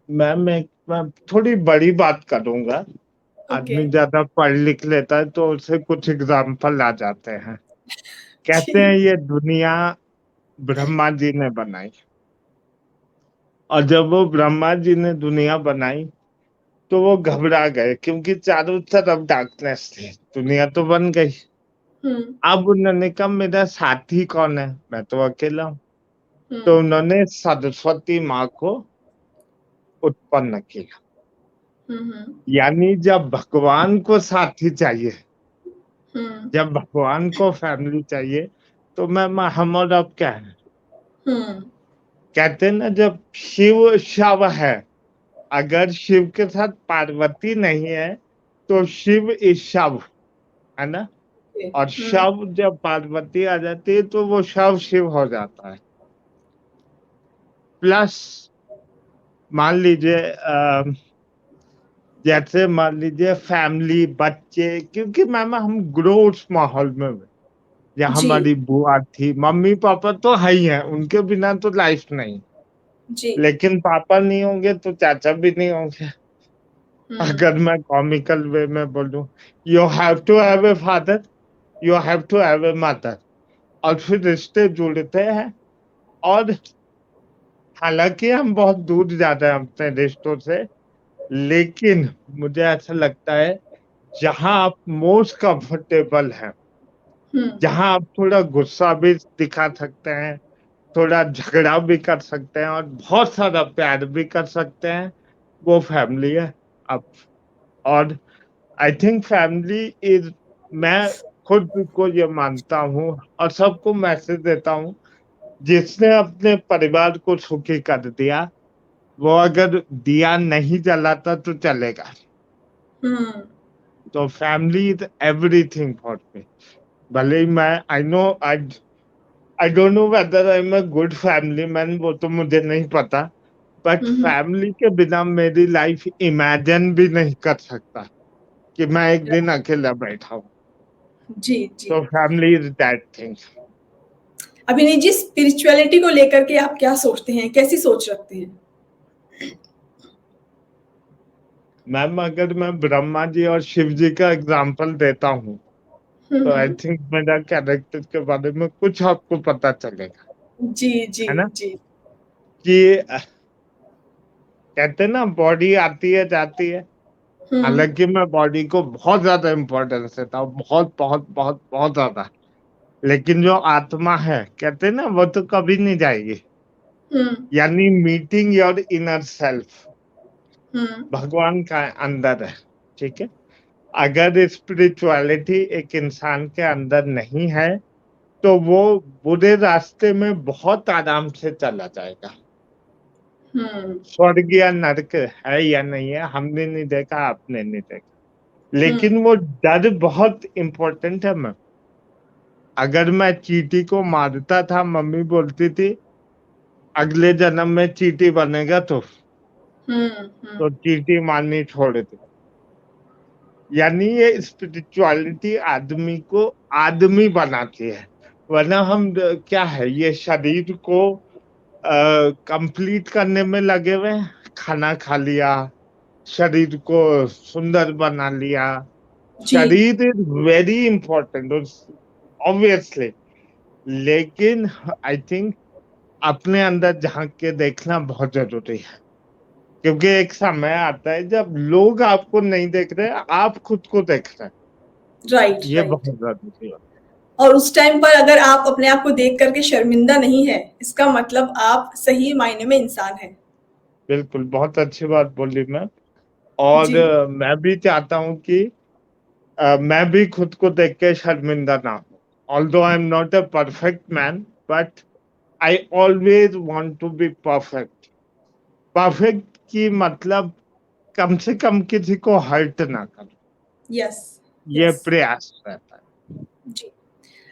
मैं थोड़ी बड़ी बात करूंगा।
ओके।
आदमी ज्यादा पढ़ लिख लेता है तो उसे कुछ एग्जाम्पल आ जाते हैं। कहते हैं
जी।
ये दुनिया ब्रह्मा जी ने बनाई, और जब वो ब्रह्मा जी ने दुनिया बनाई तो वो घबरा गए क्योंकि चारों तरफ डार्कनेस थी, दुनिया तो बन गई।
हम्म।
अब उन्होंने कहा मेरा साथी कौन है, मैं तो अकेला हूँ। तो
हम्म।
उन्होंने सरस्वती माँ को उत्पन्न किया।
हम्म।
यानी जब भगवान को साथी चाहिए,
हम्म।
जब भगवान को फैमिली चाहिए, तो मैं हम और अब क्या है।
हम्म।
कहते हैं ना, जब शिव शव है, अगर शिव के साथ पार्वती नहीं है तो शिव इज शव, है ना। और
हम्म।
शव जब पार्वती आ जाती है तो वो शव शिव हो जाता है। प्लस मान लीजिए जैसे मान लीजिए फैमिली, बच्चे, क्योंकि मैम हम ग्रो उस माहौल में हुए। या
जी।
हमारी बुआ थी, मम्मी पापा तो है ही हैं, उनके बिना तो लाइफ नहीं।
जी।
लेकिन पापा नहीं होंगे तो चाचा भी नहीं होंगे।
हम्म।
अगर मैं कॉमिकल वे में बोलूं, you have to have a father, you have to have a mother, और फिर रिश्ते जुड़ते हैं। और हालांकि हम बहुत दूर जा रहे हैं अपने रिश्तों से, लेकिन मुझे ऐसा लगता है जहां आप मोस्ट कंफर्टेबल हैं,
हम्म।
जहां आप थोड़ा गुस्सा भी दिखा सकते हैं, थोड़ा झगड़ा भी कर सकते हैं, और बहुत सारा प्यार भी कर सकते हैं, वो फैमिली है। अब और आई थिंक फैमिली इज, मैं खुद को ये मानता हूँ और सबको मैसेज देता हूँ, जिसने अपने परिवार को सुखी कर दिया, वो अगर दिया नहीं जलाता तो चलेगा।
हम्म।
तो family is everything for me. भले ही मैं, I don't know whether I am a good family man, वो तो मुझे नहीं पता, बट
हम्म।
फैमिली के बिना मेरी लाइफ इमेजिन भी नहीं कर सकता कि मैं एक दिन अकेला बैठा हूँ।
जी, जी।
तो फैमिली इज दैट थिंग।
अभिनीत जी, स्पिरिचुअलिटी को लेकर के आप क्या सोचते हैं? कैसी सोच रखते हैं?
मैम अगर मैं ब्रह्मा जी और शिव जी का एग्जाम्पल देता हूँ, तो आई
हम्म।
थिंक मेरा कैरेक्टर के बारे में कुछ आपको पता चलेगा,
जी जी
है ना?
जी।
कि कहते हैं ना, बॉडी आती है जाती है।
हम्म
हालांकि मैं बॉडी को बहुत ज्यादा इम्पोर्टेंस देता हूँ, बहुत बहुत बहुत बहुत ज्यादा। लेकिन जो आत्मा है, कहते हैं ना, वो तो कभी नहीं जाएगी।
हम्म
यानी मीटिंग योर इनर सेल्फ,
हम्म
भगवान का अंदर है। ठीक है। अगर स्पिरिचुअलिटी एक इंसान के अंदर नहीं है, तो वो बुरे रास्ते में बहुत आराम से चला जाएगा।
हम्म
स्वर्ग या नरक है या नहीं है, हमने नहीं देखा, आपने नहीं देखा,
हम्म
लेकिन वो डर बहुत इंपॉर्टेंट है। मैम, अगर मैं चींटी को मारता था, मम्मी बोलती थी अगले जन्म में चींटी बनेगा, तो
हम्म।
चींटी मारनी छोड़ दे। यानी ये स्पिरिचुअलिटी आदमी को आदमी बनाती है। वरना हम क्या है, ये शरीर को कंप्लीट करने में लगे हुए हैं। खाना खा लिया, शरीर को सुंदर बना लिया।
जी
शरीर इज वेरी इंपॉर्टेंट, ऑब्वियसली। लेकिन आई थिंक अपने अंदर झांक के देखना बहुत जरूरी है, क्योंकि एक समय आता है जब लोग आपको नहीं देख रहे, आप खुद को देख रहे हैं।
राइट
ये
राइट।
बहुत जरूरी है।
और उस टाइम पर अगर आप अपने आप को देख करके शर्मिंदा नहीं है, इसका मतलब आप सही मायने में इंसान हैं।
बिल्कुल, बहुत अच्छी बात बोली मैं। और
जी
मैं भी चाहता हूँ कि मैं भी खुद को देख के शर्मिंदा ना हूँ। Although I am not a perfect man, but I always want to be perfect. Perfect की मतलब कम से कम किसी को हर्ट ना करूं,
यस
ये
यस।
प्रयास रहता है।
जी।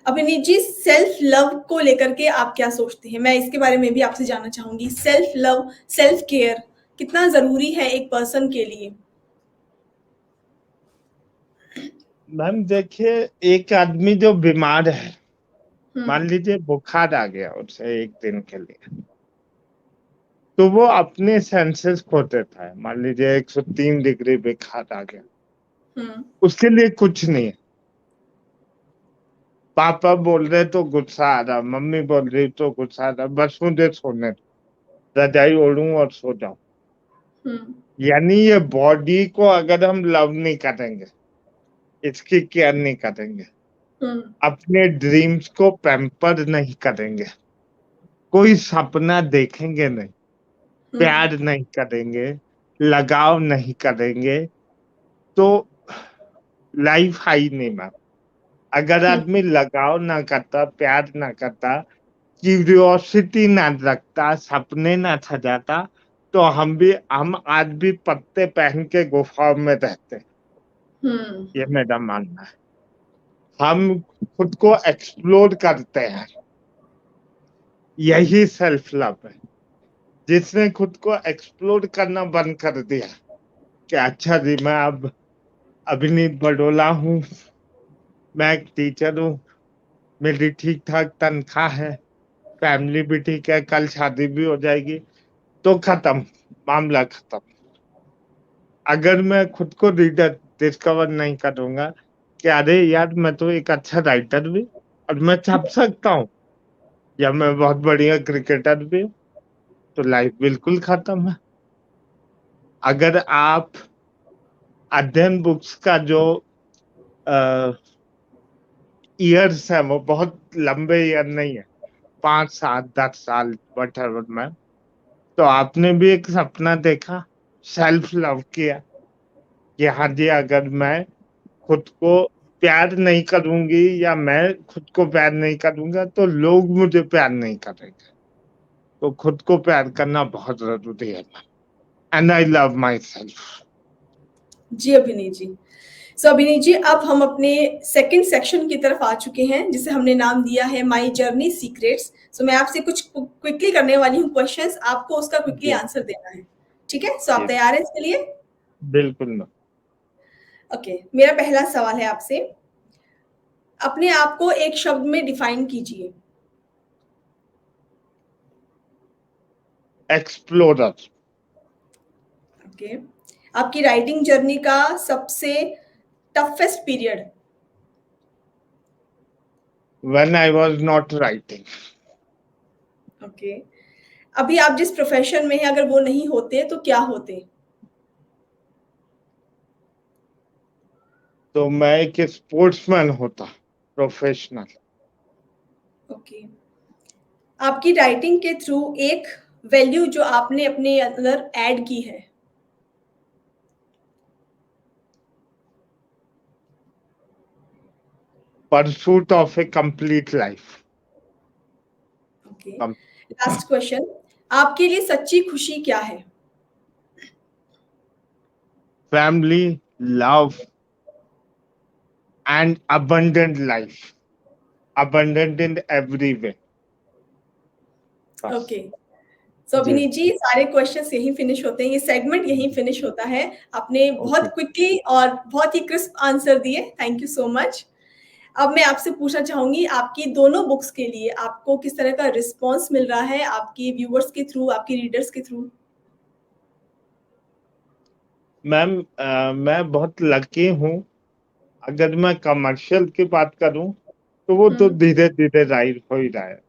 अभिनीत जी, सेल्फ लव को लेकर के आप क्या सोचते हैं? मैं इसके बारे में भी आपसे जानना चाहूंगी। सेल्फ लव, सेल्फ केयर कितना जरूरी है एक पर्सन के लिए?
मैम देखिए, एक आदमी जो बीमार है, मान
हम्म
लीजिए बुखार आ गया उसे एक दिन के लिए, तो वो अपने सेंसेस खो देता है। मान लीजिए 103 डिग्री बुखार आ गया,
हम्म
उसके लिए कुछ नहीं है। पापा बोल रहे तो गुस्सा आ रहा, मम्मी बोल रही तो गुस्सा आ रहा, बस मुझे सोने दो, रजाई ओढ़ूं और सो जाऊं।
हम्म
यानी ये बॉडी को अगर हम लव नहीं करेंगे, इसकी केयर नहीं करेंगे,
हम्म
अपने ड्रीम्स को पैम्पर नहीं करेंगे, कोई सपना देखेंगे नहीं,
हम्म
प्यार नहीं करेंगे, लगाव नहीं करेंगे, तो लाइफ हाई नहीं मैम। अगर
हम्म
आदमी लगाव ना करता, प्यार ना करता, क्यूरियोसिटी ना रखता, सपने ना सजाता, तो हम आज भी पत्ते पहन के गुफाओं में रहते। ये
हम्म।
मेरा मानना है। हम खुद को एक्सप्लोर करते हैं, यही सेल्फ लव है। जिसने खुद को एक्सप्लोर करना बंद कर दिया कि अच्छा जी, मैं अब अभिनीत बडोला हूँ, मैं एक टीचर हूँ, मेरी ठीक ठाक तनख्वाह है, फैमिली भी ठीक है, कल शादी भी हो जाएगी, तो खत्म, मामला खत्म। अगर मैं खुद को रीडर डिस्कवर नहीं करूंगा कि अरे यार, मैं तो एक अच्छा राइटर भी, और मैं छप सकता हूँ, या मैं बहुत बढ़िया क्रिकेटर भी हूँ, तो लाइफ बिल्कुल खत्म है। अगर आप अध्ययन बुक्स का जो ईयर्स है, वो बहुत लंबे ईयर नहीं है, 5 7 10 साल, वट में, तो आपने भी एक सपना देखा, सेल्फ लव किया कि हाँ जी, अगर मैं खुद को प्यार नहीं करूंगी, या मैं खुद को प्यार नहीं करूंगा, तो लोग मुझे प्यार नहीं करेंगे। तो खुद को प्यार करना बहुत जरूरी है। And I love myself.
जी अभिनीत जी। सो अभिनीत जी, अब हम अपने सेकंड सेक्शन की तरफ आ चुके हैं, जिसे हमने नाम दिया है माई जर्नी सीक्रेट्स। सो मैं आपसे कुछ क्विकली करने वाली हूँ क्वेश्चंस, आपको उसका क्विकली
जी
आंसर देना है। ठीक है? सो आप
जी,
तैयार हैं इसके लिए?
बिल्कुल ना।
ओके, मेरा पहला सवाल है आपसे। अपने आप को एक शब्द में डिफाइन कीजिए।
एक्सप्लोरर।
ओके। आपकी राइटिंग जर्नी का सबसे toughest period?
when I was not writing.
Okay. अभी आप जिस प्रोफ़ेशन में हैं अगर वो नहीं होते तो क्या होते?
तो मैं एक स्पोर्ट्समैन होता, प्रोफेशनल।
ओके। आपकी राइटिंग के थ्रू एक वैल्यू जो आपने अपने अंदर ऐड की है।
Pursuit of a complete life.
Okay.
Com-
last question, आपके लिए सच्ची खुशी क्या है?
Family, love, and abundant life. Abundant in every way. बस।
ओके। सो
जी।
अभिनीत जी सारे क्वेश्चंस यहीं फिनिश होते हैं, ये सेगमेंट यहीं फिनिश होता है। आपने बहुत
ओके।
क्विकली और बहुत ही क्रिस्प आंसर दिए, थैंक यू सो मच। अब मैं आपसे पूछना चाहूँगी आपकी दोनों बुक्स के लिए आपको किस तरह का रिस्पॉन्स मिल रहा है आपके व्यूअर्स के थ्रू, आपके रीडर्स के थ्रू?
मैम मैं बहुत लकी हूँ। अगर मैं कमर्शियल की बात करूँ तो वो तो
हुँ।
धीरे-धीरे राइज़ हो ही रहा है।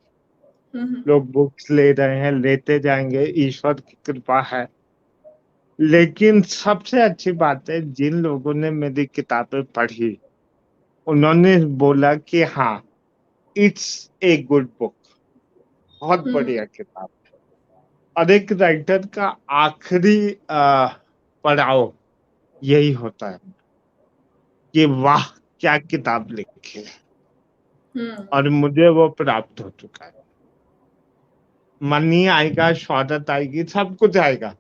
हुँ, हुँ।
लोग बुक्स ले रहे हैं, लेते जाएँगे, ईश्वर की कृपा है। लेकिन सबसे अच्छी बात है जिन लोगों ने मेरी किताबें पढ़ी, उन्होंने बोला कि हाँ, इट्स ए गुड बुक। बहुत
हुँ, हुँ।
बढ़िया किताब। और एक राइटर का आखिरी पड़ाव यही होता है कि वाह! क्या किताब लिखी है।
हुँ।
और मुझे वो प्राप्त हो चुका है। मनी आएगा, शोहरत आएगी, सब कुछ आएगा,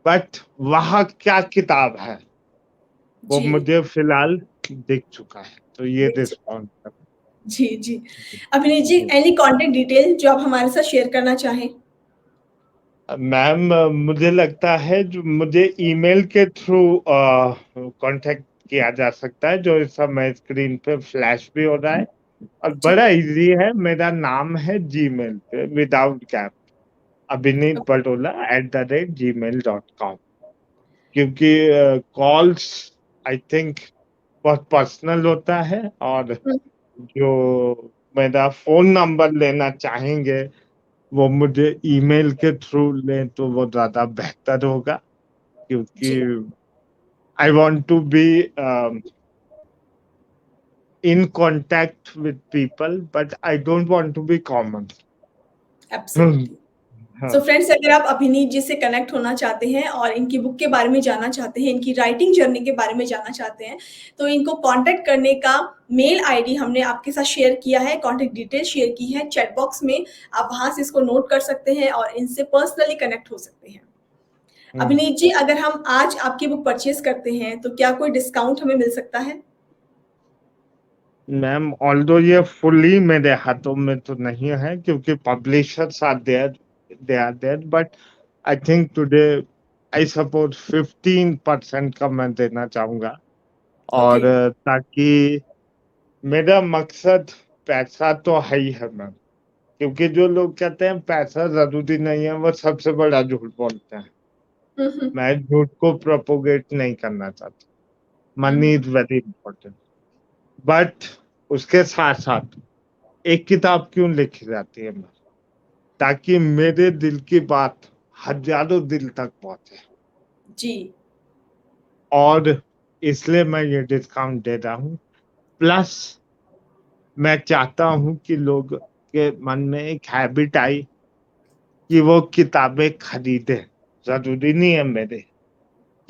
बट वाह! क्या किताब है, वो
जी,
मुझे फिलहाल दिख चुका है। तो ये
देख चुका
रिस्पॉन्स है।
जी, जी। अभिनीत जी
जी।
एनी कॉन्टैक्ट डिटेल जो आप हमारे साथ शेयर करना चाहें?
मैम मुझे लगता है जो मुझे ईमेल के थ्रू कॉन्टैक्ट किया जा सकता है, जो इस समय स्क्रीन पे फ्लैश भी हो रहा है और
ठीक
बड़ा
है।
ईज़ी है। मेरा नाम है जीमेल पे विदाउट गैप, abhinit.batola@gmail.com। क्योंकि कॉल्स आई थिंक बहुत पर्सनल होता है और
हुँ,
जो मेरा फ़ोन नंबर लेना चाहेंगे, वो मुझे ईमेल के थ्रू लें तो वो ज़्यादा बेहतर होगा, क्योंकि
जी,
I want to be in contact with people, but I don't want to be common.
Absolutely. So
हाँ।
फ्रेंड्स अगर आप अभिनीत जी से कनेक्ट होना चाहते हैं और इनकी बुक के बारे में जानना चाहते हैं, इनकी राइटिंग जर्नी के बारे में जानना चाहते हैं, तो इनको कॉन्टैक्ट करने का मेल आईडी हमने आपके साथ शेयर किया है, कॉन्टैक्ट डिटेल शेयर की है चैट बॉक्स में। आप वहाँ से इसको नोट कर सकते हैं और इनसे पर्सनली कनेक्ट हो सकते हैं।
हुँ।
अभिनीत जी अगर हम आज आपकी बुक परचेज़ करते हैं, तो क्या कोई डिस्काउंट हमें मिल सकता है?
मैम ऑल्दो ये फुल्ली मेरे हाथों में तो नहीं है, क्योंकि publishers are there, they are there, but I think today I suppose 15% का मैं देना चाहूँगा।
ओके।
और ताकि मेरा मकसद पैसा तो है ही है मैम, क्योंकि जो लोग कहते हैं पैसा ज़रूरी नहीं है, वो सबसे बड़ा झूठ बोलते हैं।
हुँ, हुँ।
मैं झूठ को प्रोपेगेट नहीं करना चाहता।
हुँ,
मनी
हुँ।
इज़ वेरी इम्पोर्टेंट, बट उसके साथ-साथ एक किताब क्यों लिखी जाती है मैम? ताकि मेरे दिल की बात हज़ारों दिल तक पहुँचे,
जी।
और इसलिए मैं ये डिस्काउंट दे रहा हूँ। प्लस मैं चाहता हूँ कि लोग के मन में एक हैबिट आई कि वो किताबें खरीदें। ज़रूरी नहीं है मेरे,
हुँ,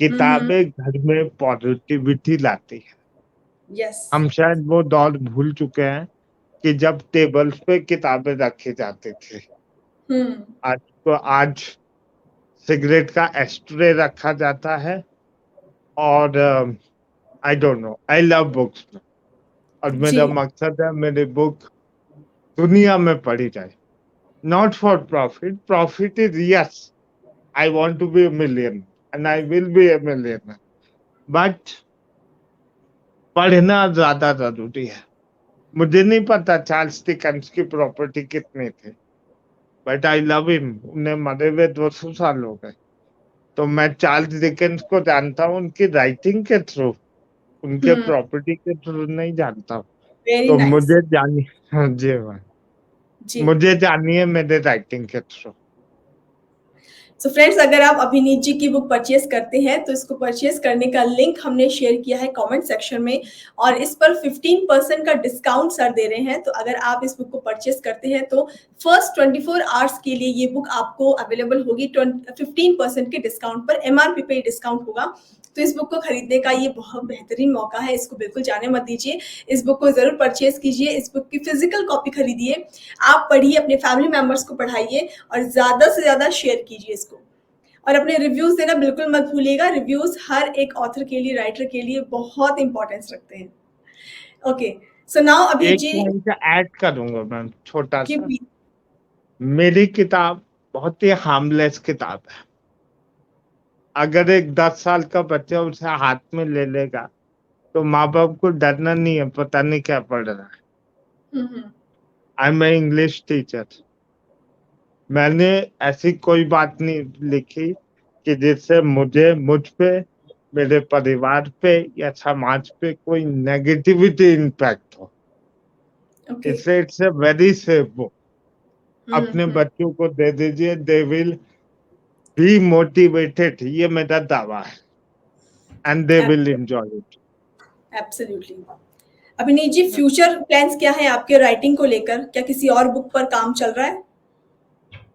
हुँ।
किताबें घर में पॉजिटिविटी लाती हैं।
यस।
हम शायद वो दौर भूल चुके हैं कि जब टेबल्स पे किताबें रखे जाते थे।
हुँ।
आज सिगरेट का एस्ट्रे रखा जाता है, और I don't know, I love books और
जी।
मेरा मकसद है मेरी बुक दुनिया में पढ़ी जाए। Not for profit, profit is yes, I want to be a millionaire and I will be a millionaire, but पढ़ना ज़्यादा ज़रूरी है। मुझे नहीं पता चार्ल्स डिकेंस की प्रॉपर्टी कितनी थी, बट आई लव हिम। उन्हें मरे हुए 200 साल हो गए। तो मैं चार्ल्स डिकेंस को जानता हूँ उनकी राइटिंग के थ्रू, उनके
हुँ।
प्रॉपर्टी के थ्रू नहीं जानता हूँ।
वेरी
तो
नाइस।
मुझे जानिए, हाँ जी मैम,
जी।
मुझे जानिए मेरे राइटिंग के थ्रू।
सो फ्रेंड्स, अगर आप अभिनीत जी की बुक परचेज करते हैं तो इसको परचेज करने का लिंक हमने शेयर किया है कमेंट सेक्शन में, और इस पर 15% का डिस्काउंट सर दे रहे हैं। तो अगर आप इस बुक को परचेज करते हैं तो फर्स्ट 24 आवर्स के लिए ये बुक आपको अवेलेबल होगी 15% के डिस्काउंट पर, एमआरपी पे डिस्काउंट होगा। तो इस बुक को खरीदने का ये बहुत बेहतरीन मौका है, इसको बिल्कुल जाने मत दीजिए। इस बुक को जरूर परचेज कीजिए, इस बुक की फिजिकल कॉपी खरीदिए, आप पढ़िए, अपने फैमिली मेंबर्स को पढ़ाइए और ज्यादा से ज्यादा शेयर कीजिए इसको। और अपने रिव्यूज देना बिल्कुल मत भूलिएगा, रिव्यूज हर एक ऑथर के लिए, राइटर के लिए बहुत इंपॉर्टेंस रखते हैं। ओके, सो नाउ अभी
एक
जी
पॉइंट ऐड करूंगा मैम, छोटा
की
सा। मेरी किताब बहुत ही हार्मलेस किताब है। अगर एक 10 साल का बच्चा उसे हाथ में ले लेगा तो माँ बाप को डरना नहीं है, पता नहीं क्या पढ़ रहा है। I am English teacher. मैंने ऐसी कोई बात नहीं लिखी कि जिससे मुझे, मुझ पे, मेरे परिवार पे या समाज पे कोई नेगेटिविटी इम्पैक्ट हो।
ओके।
इससे it's a very safe book. अपने बच्चों को दे दीजिए, दे विल बी मोटिवेटेड, ये मेरा दावा है, and they will enjoy it.
Absolutely. अभिनीत जी, फ्यूचर प्लान्स क्या है आपके राइटिंग को लेकर? क्या किसी और बुक पर काम चल रहा है?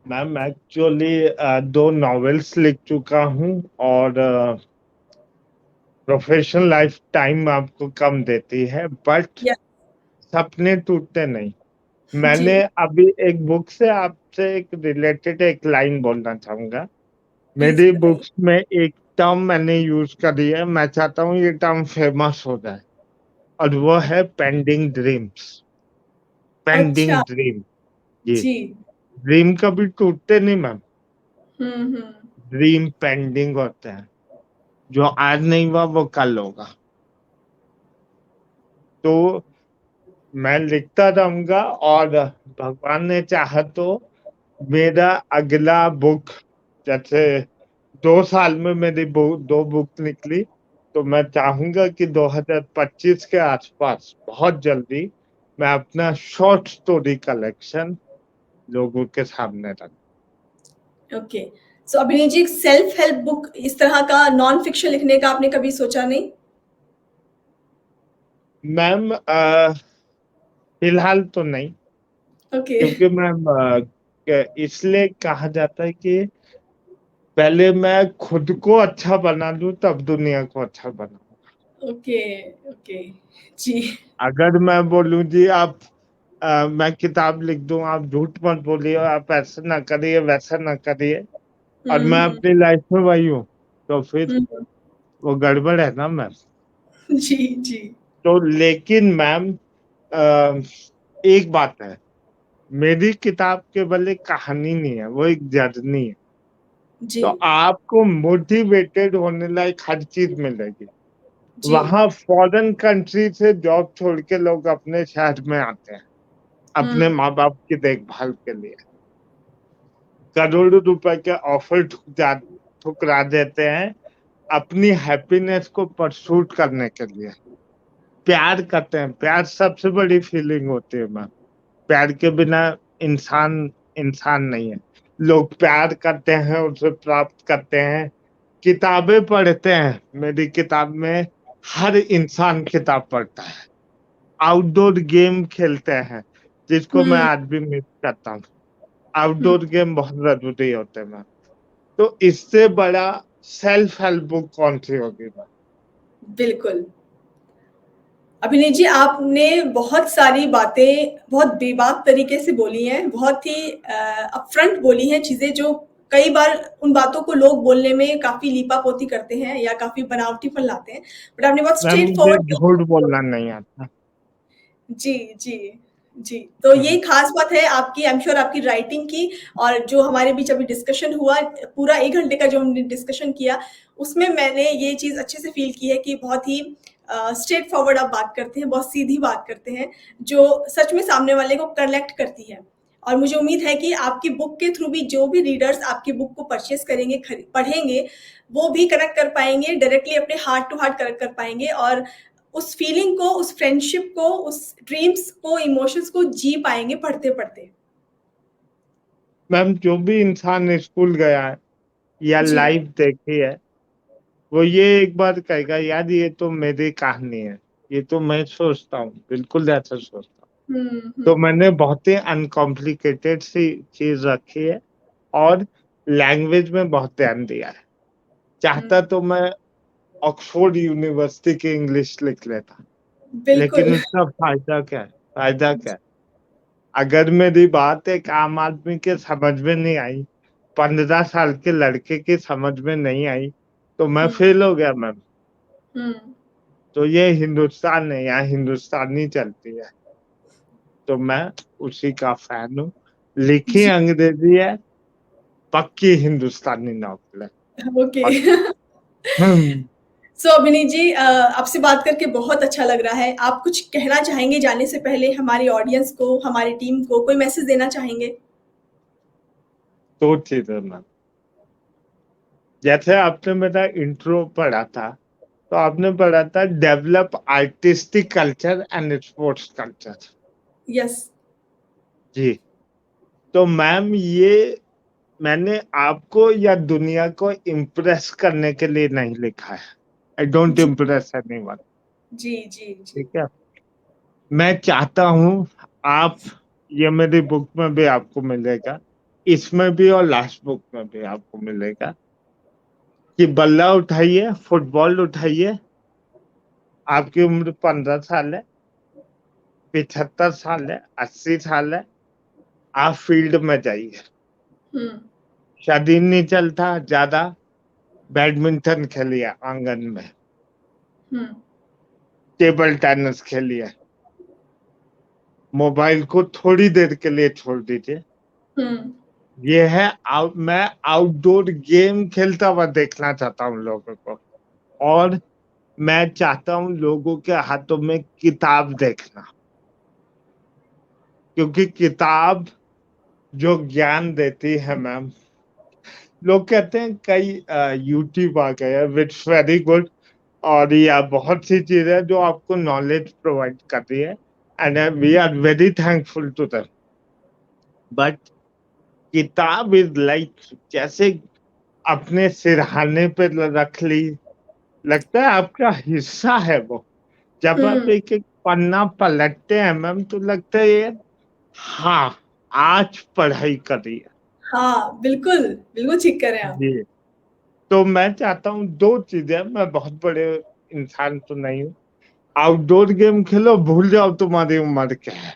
मैम एक्चुअली 2 नॉवेल्स लिख चुका हूँ, और प्रोफेशनल लाइफ टाइम आपको कम देती है, बट
या
सपने टूटते नहीं।
जी।
मैंने अभी एक बुक से आपसे एक रिलेटेड एक लाइन बोलना चाहूंगा।
प्लीज
मेरी
बताइए।
बुक्स में एक टर्म मैंने यूज करी है, मैं चाहता हूँ ये टर्म फेमस हो जाए, और वो है पेंडिंग ड्रीम्स।
अच्छा।
पेंडिंग ड्रीम, जी।
जी।
ड्रीम कभी टूटते नहीं मैम,
हम्म।
ड्रीम पेंडिंग होते हैं। जो आज नहीं हुआ वो कल होगा। तो मैं लिखता रहूंगा, और भगवान ने चाहा तो मेरा अगला बुक, जैसे 2 साल में मेरी 2 बुक निकली, तो मैं चाहूंगा कि 2025 के आसपास बहुत जल्दी मैं अपना शॉर्ट स्टोरी कलेक्शन लोगों के सामने रख।
ओके। सो अभिनीत जी, सेल्फ हेल्प बुक इस तरह का नॉन फिक्शन लिखने का आपने कभी सोचा नहीं?
मैम फिलहाल तो नहीं,
ओके।
क्योंकि मैम इसलिए कहा जाता है कि पहले मैं खुद को अच्छा बना लूं तब दुनिया को अच्छा बना।
ओके। ओके। जी।
अगर मैं बोलूं जी आप, मैं किताब लिख दूं, आप झूठ मत बोलिए, आप ऐसा ना करिए, वैसा ना करिए, और मैं
हम्म।
अपनी लाइफ में वही हूँ, तो फिर
हम्म।
वो गड़बड़ है ना मैम।
जी। जी।
तो लेकिन मैम अ, एक बात है, मेरी किताब केवल एक कहानी नहीं है, वो एक जर्नी है।
जी।
तो आपको मोटिवेटेड होने लायक हर चीज मिलेगी।
जी।
वहां फॉरेन कंट्री से जॉब छोड़ के लोग अपने शहर में आते हैं अपने
हम्म।
माँ बाप की देखभाल के लिए। करोड़ों रुपए के ऑफर ठुकरा देते हैं अपनी हैप्पीनेस को परसूट करने के लिए। प्यार करते हैं, प्यार सबसे बड़ी फीलिंग होती है मैम। प्यार के बिना इंसान इंसान नहीं है। लोग प्यार करते हैं, उसे प्राप्त करते हैं, किताबें पढ़ते हैं। मेरी किताब में हर इंसान किताब पढ़ता है, आउटडोर गेम खेलते हैं, जिसको मैं
हम्म।
आज भी मिस करता हूँ। आउटडोर गेम बहुत जरूरी होते हैं मैम। तो इससे बड़ा सेल्फ हेल्प बुक कौन सी होगी मैम।
बिल्कुल। अभिनीत जी, आपने बहुत सारी बातें बहुत बेबाक तरीके से बोली हैं, बहुत ही अपफ्रंट बोली हैं चीज़ें, जो कई बार उन बातों को लोग बोलने में काफ़ी लीपापोती करते हैं या काफ़ी बनावटीपन लाते हैं। बट आपने बहुत
मैम
स्ट्रेट
मुझे झूठ
फॉरवर्ड।
बोलना नहीं आता।
जी, जी, जी। तो ये ख़ास बात है आपकी, आई एम श्योर, आपकी राइटिंग की। और जो हमारे बीच अभी डिस्कशन हुआ, पूरा 1 घंटे का जो हमने डिस्कशन किया, उसमें मैंने ये चीज़ अच्छे से फ़ील की है कि बहुत ही स्ट्रेट फॉरवर्ड आप बात करते हैं, बहुत सीधी बात करते हैं, जो सच में सामने वाले को कनेक्ट करती है। और मुझे उम्मीद है कि आपकी बुक के थ्रू भी जो भी रीडर्स आपकी बुक को परचेज़ करेंगे, पढ़ेंगे, वो भी कनेक्ट कर पाएँगे, डायरेक्टली अपने हार्ट टू हार्ट कनेक्ट कर पाएँगे, और उस फीलिंग को, उस फ्रेंडशिप को, उस ड्रीम्स को, इमोशंस को जी पाएँगे पढ़ते-पढ़ते?
मैम जो भी इंसान स्कूल गया है या
जी।
लाइफ देखी है, वो ये एक बार कहेगा यार ये तो मेरी कहानी है, ये तो मैं सोचता हूँ, बिल्कुल ऐसा सोचता हूँ।
हुँ,
तो
हुँ,
मैंने बहुत ही अनकॉम्प्लिकेटेड सी चीज़ रखी है और लैंग्वेज में बहुत ध्यान दिया है।
हुँ।
चाहता तो मैं ऑक्सफोर्ड यूनिवर्सिटी की इंग्लिश लिख लेता,
बिल्कुल।
लेकिन उसका फ़ायदा क्या है? फ़ायदा क्या है? अगर मेरी बात एक आम आदमी के समझ में नहीं आई, 15 साल के लड़के की समझ में नहीं आई, तो मैं
हुँ,
फेल हो गया मैम।
हुँ।
तो ये हिंदुस्तान है, यहाँ हिंदुस्तानी चलती है, तो मैं उसी का फैन हूँ। लिखी
जी,
अंग्रेज़ी है, पक्की हिंदुस्तानी नॉवेल है।
ओके।
पक्की। हुँ।
सो अभिनीत जी, आपसे बात करके बहुत अच्छा लग रहा है। आप कुछ कहना चाहेंगे जाने से पहले हमारी ऑडियंस को, हमारी टीम को, कोई मैसेज देना चाहेंगे?
2 चीज़ें मैम। जैसे आपने मेरा इंट्रो पढ़ा था, तो आपने पढ़ा था develop artistic culture and sports culture.
Yes.
जी। तो मैम ये मैंने आपको या दुनिया को इम्प्रेस करने के लिए नहीं लिखा है। आई डोंट
जी,
इम्प्रेस एनीवन,
जी, जी, जी।
ठीक है? मैं चाहता हूँ आप ये मेरी बुक में भी आपको मिलेगा, इसमें भी और लास्ट बुक में भी आपको मिलेगा कि बल्ला उठाइए, फुटबॉल उठाइए, आपकी उम्र 15 साल है, 75 साल है, 80 साल है, आप फील्ड में जाइए।
हुँ,
शादीन नहीं चलता ज़्यादा, बैडमिंटन खेलिए आंगन में,
हुँ,
टेबल टेनिस खेलिए, मोबाइल को थोड़ी देर के लिए छोड़ दीजिए।
हुँ।
ये है मैं आउटडोर गेम खेलता हुआ देखना चाहता हूँ लोगों को और मैं चाहता हूँ लोगों के हाथों में किताब देखना, क्योंकि किताब जो ज्ञान देती है मैम, लोग कहते हैं कई यूट्यूब आ गए हैं विच वेरी गुड और या बहुत सी चीजें जो आपको नॉलेज प्रोवाइड कर रही है and we are very thankful to them, but किताब इज लाइक जैसे अपने सिरहाने पे रख ली, लगता है आपका हिस्सा है वो। जब आप
हुँ,
एक एक पन्ना पलटते हैं मैम तो लगता है ये हाँ आज पढ़ाई करी है।
हाँ, बिल्कुल, बिल्कुल ठीक कह रहे हैं आप।
जी। तो मैं चाहता हूँ 2 चीज़ें, मैं बहुत बड़े इंसान तो नहीं हूँ। आउटडोर गेम खेलो, भूल जाओ तुम्हारी उम्र क्या है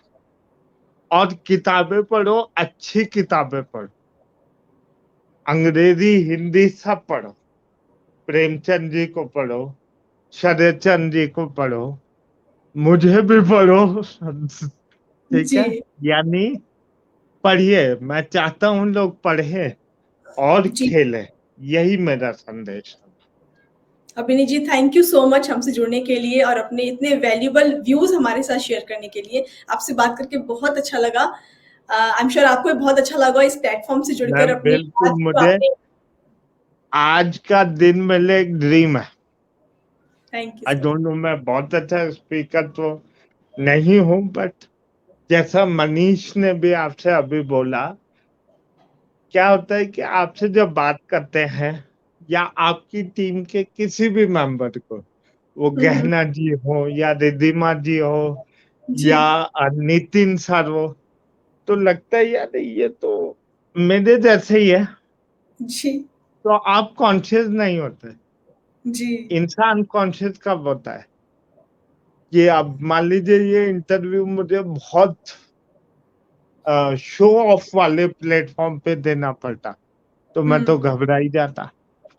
और किताबें पढ़ो, अच्छी किताबें पढ़ो। अंग्रेज़ी, हिंदी सब पढ़ो। प्रेमचंद जी को पढ़ो, शरद चंद्र जी को पढ़ो, मुझे भी पढ़ो। ठीक
जी,
है? यानी पढ़िए, मैं चाहता हूँ लोग पढ़ें और
जी।
खेलें। यही मेरा संदेश है।
अभिनीत ji, thank you so much हमसे जुड़ने के लिए और अपने इतने वैल्यूएबल व्यूज़ हमारे साथ शेयर करने के लिए। आपसे बात करके बहुत अच्छा लगा। आई एम श्योर आपको भी बहुत अच्छा लगा इस प्लेटफ़ॉर्म से जुड़कर
मैम
अपनी
बिल्कुल
आज जो
मुझे
आपने
आज का दिन मेरे लिए एक ड्रीम है।
Thank you
I
so
don't know मैं बहुत अच्छा स्पीकर तो नहीं हूँ बट जैसा मनीष ने भी आपसे अभी बोला, क्या होता है कि आपसे जब बात करते हैं या आपकी टीम के किसी भी मेंबर को, वो
हुँ, हुँ।
गहना जी हो या रिद्धिमा जी हो
जी,
या नितिन सर हो, तो लगता है यार ये तो मेरे जैसे ही है,
जी,
तो आप कॉन्शियस नहीं होते।
जी।
इंसान कॉन्शियस कब होता है? कि अब मान लीजिए ये इंटरव्यू मुझे बहुत शो ऑफ वाले प्लेटफॉर्म पे देना पड़ता, तो मैं तो
हुँ।
घबरा ही जाता।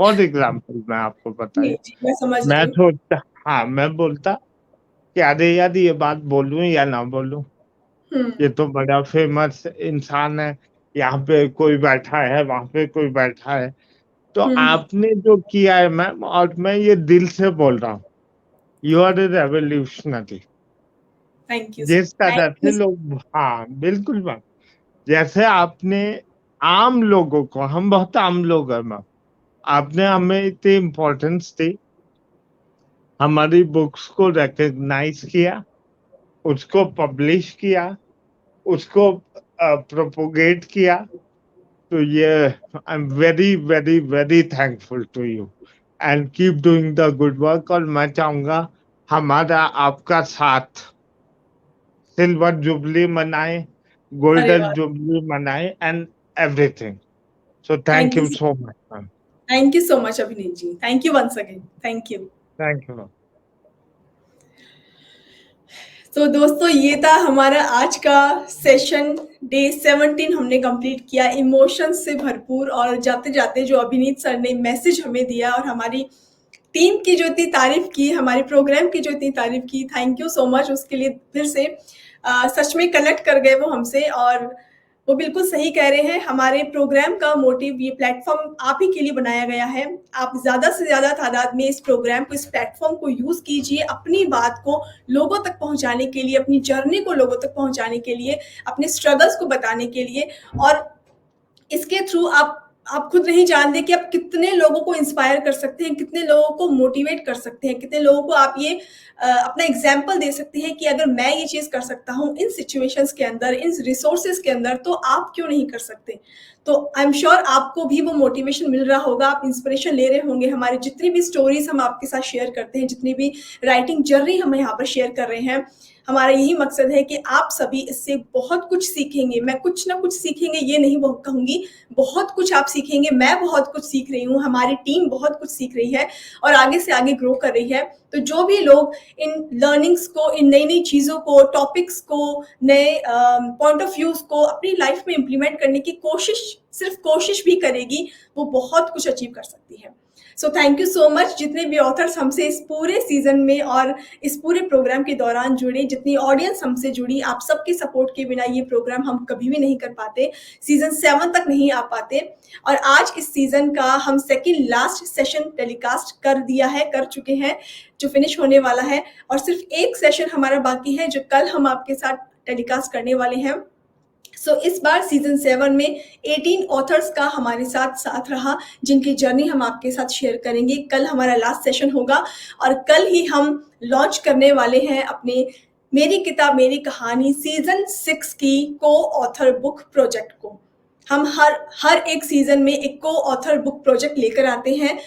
फॉर एग्ज़ाम्पल मैं आपको
जी,
बताऊँ,
जी, मैं समझ रही
मैं
हूँ।
सोचता हाँ, मैं बोलता कि अरे यार ये बात बोलूँ या ना बोलूँ?
हुँ,
ये तो बड़ा फेमस इंसान है, यहाँ पे कोई बैठा है, वहाँ पे कोई बैठा है। तो
हुँ, हुँ।
आपने जो किया है मैम और मैं ये दिल से बोल रहा हूँ, यू आर ए रेवोल्यूशनरी। जिस
थैंक
तरह से
यू
लोग हाँ, बिल्कुल मैम। जैसे आपने आम लोगों को हम बहुत आम लोग हैं मैम, आपने हमें इतनी इम्पोर्टेंस दी, हमारी बुक्स को रिकॉग्नाइज किया, उसको पब्लिश किया, उसको प्रोपोगेट किया। तो ये I am very very very thankful to you and keep doing the good work. और मैं चाहूंगा हमारा आपका साथ सिल्वर जुबली मनाए,
अरे
गोल्डन
वाह!
जुबली मनाए and everything. So
thank
thank
you
you so much ma'am.
Thank you so much Abhineet ji. Thank you once again. Thank you.
Thank you.
तो दोस्तों ये था हमारा आज का सेशन। डे 17 हमने कंप्लीट किया इमोशंस से भरपूर, और जाते जाते जो अभिनीत सर ने मैसेज हमें दिया और हमारी टीम की जो इतनी तारीफ की, हमारे प्रोग्राम की जो इतनी तारीफ की, थैंक यू सो मच उसके लिए फिर से। सच में कनेक्ट कर गए वो हमसे, और वो बिल्कुल सही कह रहे हैं। हमारे प्रोग्राम का मोटिव, ये प्लेटफॉर्म आप ही के लिए बनाया गया है। आप ज़्यादा से ज़्यादा तादाद में इस प्रोग्राम को, इस प्लेटफॉर्म को यूज़ कीजिए अपनी बात को लोगों तक पहुंचाने के लिए, अपनी जर्नी को लोगों तक पहुंचाने के लिए, अपने स्ट्रगल्स को बताने के लिए। और इसके थ्रू आप खुद नहीं जानते कि आप कितने लोगों को इंस्पायर कर सकते हैं, कितने लोगों को मोटिवेट कर सकते हैं, कितने लोगों को आप ये अपना एग्जाम्पल दे सकते हैं कि अगर मैं ये चीज़ कर सकता हूँ इन सिचुएशंस के अंदर, इन रिसोर्सेज के अंदर, तो आप क्यों नहीं कर सकते। तो आई एम श्योर आपको भी वो मोटिवेशन मिल रहा होगा, आप इंस्पिरेशन ले रहे होंगे। हमारी जितनी भी स्टोरीज हम आपके साथ शेयर करते हैं, जितनी भी राइटिंग जर्नी हम यहाँ पर शेयर कर रहे हैं, हमारा यही मकसद है कि आप सभी इससे बहुत कुछ सीखेंगे। मैं कुछ ना कुछ सीखेंगे ये नहीं कहूँगी, बहुत कुछ आप सीखेंगे। मैं बहुत कुछ सीख रही हूँ, हमारी टीम बहुत कुछ सीख रही है और आगे से आगे ग्रो कर रही है। तो जो भी लोग इन लर्निंग्स को, इन नई नई चीज़ों को, टॉपिक्स को, नए पॉइंट ऑफ व्यूज को अपनी लाइफ में इम्प्लीमेंट करने की कोशिश, सिर्फ कोशिश भी करेगी, वो बहुत कुछ अचीव कर सकती है। So thank you so much जितने भी ऑथर्स हमसे इस पूरे सीजन में और इस पूरे प्रोग्राम के दौरान जुड़े, जितनी ऑडियंस हमसे जुड़ी, आप सबके सपोर्ट के बिना ये प्रोग्राम हम कभी भी नहीं कर पाते, सीजन 7 तक नहीं आ पाते। और आज इस सीजन का हम सेकंड लास्ट सेशन टेलीकास्ट कर चुके हैं, जो फिनिश होने वाला है, और सिर्फ एक सेशन हमारा बाकी है जो कल हम आपके साथ टेलीकास्ट करने वाले हैं। सो इस बार सीजन 7 में 18 ऑथर्स का हमारे साथ रहा, जिनकी जर्नी हम आपके साथ शेयर करेंगे। कल हमारा लास्ट सेशन होगा और कल ही हम लॉन्च करने वाले हैं अपने मेरी किताब मेरी कहानी सीजन 6 की को ऑथर बुक प्रोजेक्ट को। हम हर एक सीजन में एक को ऑथर बुक प्रोजेक्ट लेकर आते हैं।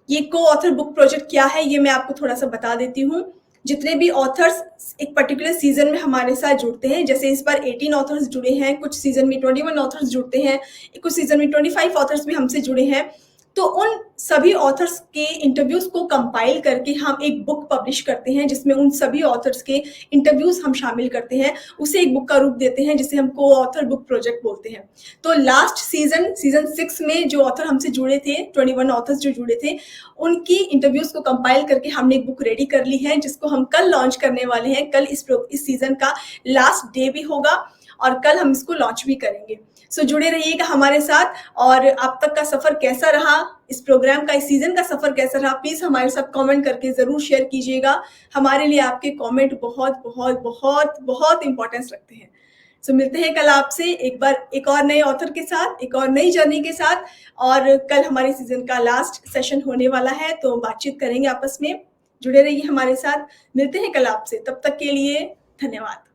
ये को ऑथर बुक प्रोजेक्ट क्या है, ये मैं आपको थोड़ा सा बता देती हूँ। जितने भी ऑथर्स एक पर्टिकुलर सीजन में हमारे साथ जुड़ते हैं, जैसे इस बार 18 ऑथर्स जुड़े हैं, कुछ सीजन में 21 ऑथर्स जुड़ते हैं, कुछ सीजन में 25 ऑथर्स भी हमसे जुड़े हैं। तो उन सभी ऑथर्स के इंटरव्यूज को कंपाइल करके हम एक बुक पब्लिश करते हैं, जिसमें उन सभी ऑथर्स के इंटरव्यूज हम शामिल करते हैं, उसे एक बुक का रूप देते हैं, जिसे हम को ऑथर बुक प्रोजेक्ट बोलते हैं। तो लास्ट सीजन 6 में जो ऑथर हमसे जुड़े थे, 21 ऑथर्स जो जुड़े थे, उनकी इंटरव्यूज को कंपाइल करके हमने एक बुक रेडी कर ली है, जिसको हम कल लॉन्च करने वाले हैं। कल इस सीजन का लास्ट डे भी होगा और कल हम इसको लॉन्च भी करेंगे। सो जुड़े रहिएगा हमारे साथ। और अब तक का सफर कैसा रहा, इस प्रोग्राम का, इस सीजन का सफर कैसा रहा, प्लीज हमारे साथ कमेंट करके जरूर शेयर कीजिएगा। हमारे लिए आपके कमेंट बहुत बहुत बहुत बहुत इंपॉर्टेंस रखते हैं। सो मिलते हैं कल आपसे एक बार एक और नए ऑथर के साथ, एक और नई जर्नी के साथ। और कल हमारे सीजन का लास्ट सेशन होने वाला है, तो बातचीत करेंगे आपस में। जुड़े रहिए हमारे साथ, मिलते हैं कल आपसे। तब तक के लिए धन्यवाद।